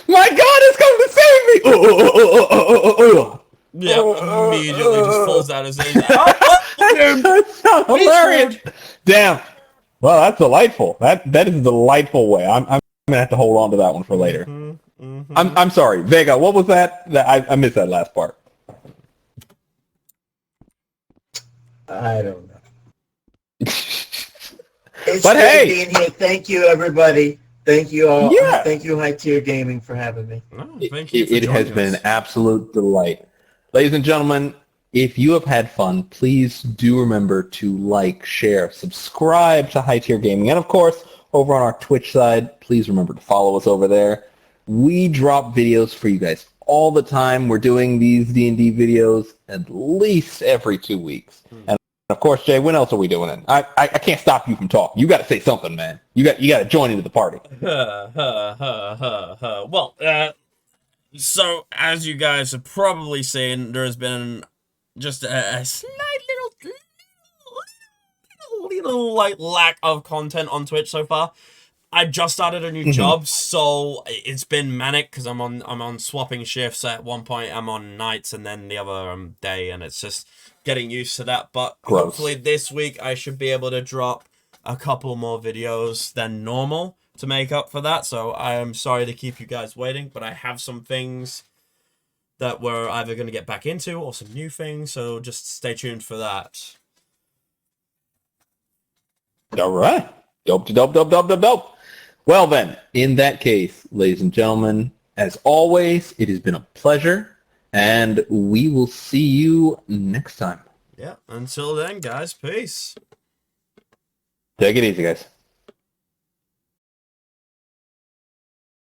My God, it's coming to save me! Yeah, immediately just falls down his knees. That's hilarious. Damn. Well, that's delightful. That is a delightful way. I'm gonna have to hold on to that one for later. I'm sorry, Vega. What was that? I missed that last part. I don't know. It's But good hey, being here. Thank you, everybody. Thank you all. Yeah. Thank you, High Tier Gaming, for having me. Thank you. It has been an absolute delight. Ladies and gentlemen, if you have had fun, please do remember to like, share, subscribe to High Tier Gaming. And of course, over on our Twitch side, please remember to follow us over there. We drop videos for you guys all the time. We're doing these D&D videos at least every 2 weeks. And of course, Jay, when else are we doing it? I can't stop you from talking. You got to say something, man. You got to join into the party. Well, so as you guys have probably seen, there has been just a slight little like lack of content on Twitch so far. I just started a new job, so it's been manic because I'm on swapping shifts. At one point, I'm on nights, and then the other day, and it's just getting used to that. But hopefully this week I should be able to drop a couple more videos than normal to make up for that. So I am sorry to keep you guys waiting, but I have some things that we're either going to get back into or some new things. So just stay tuned for that. All right. Dope. Well then, in that case, ladies and gentlemen, as always, it has been a pleasure, and we will see you next time. Yeah, until then, guys, peace. Take it easy, guys.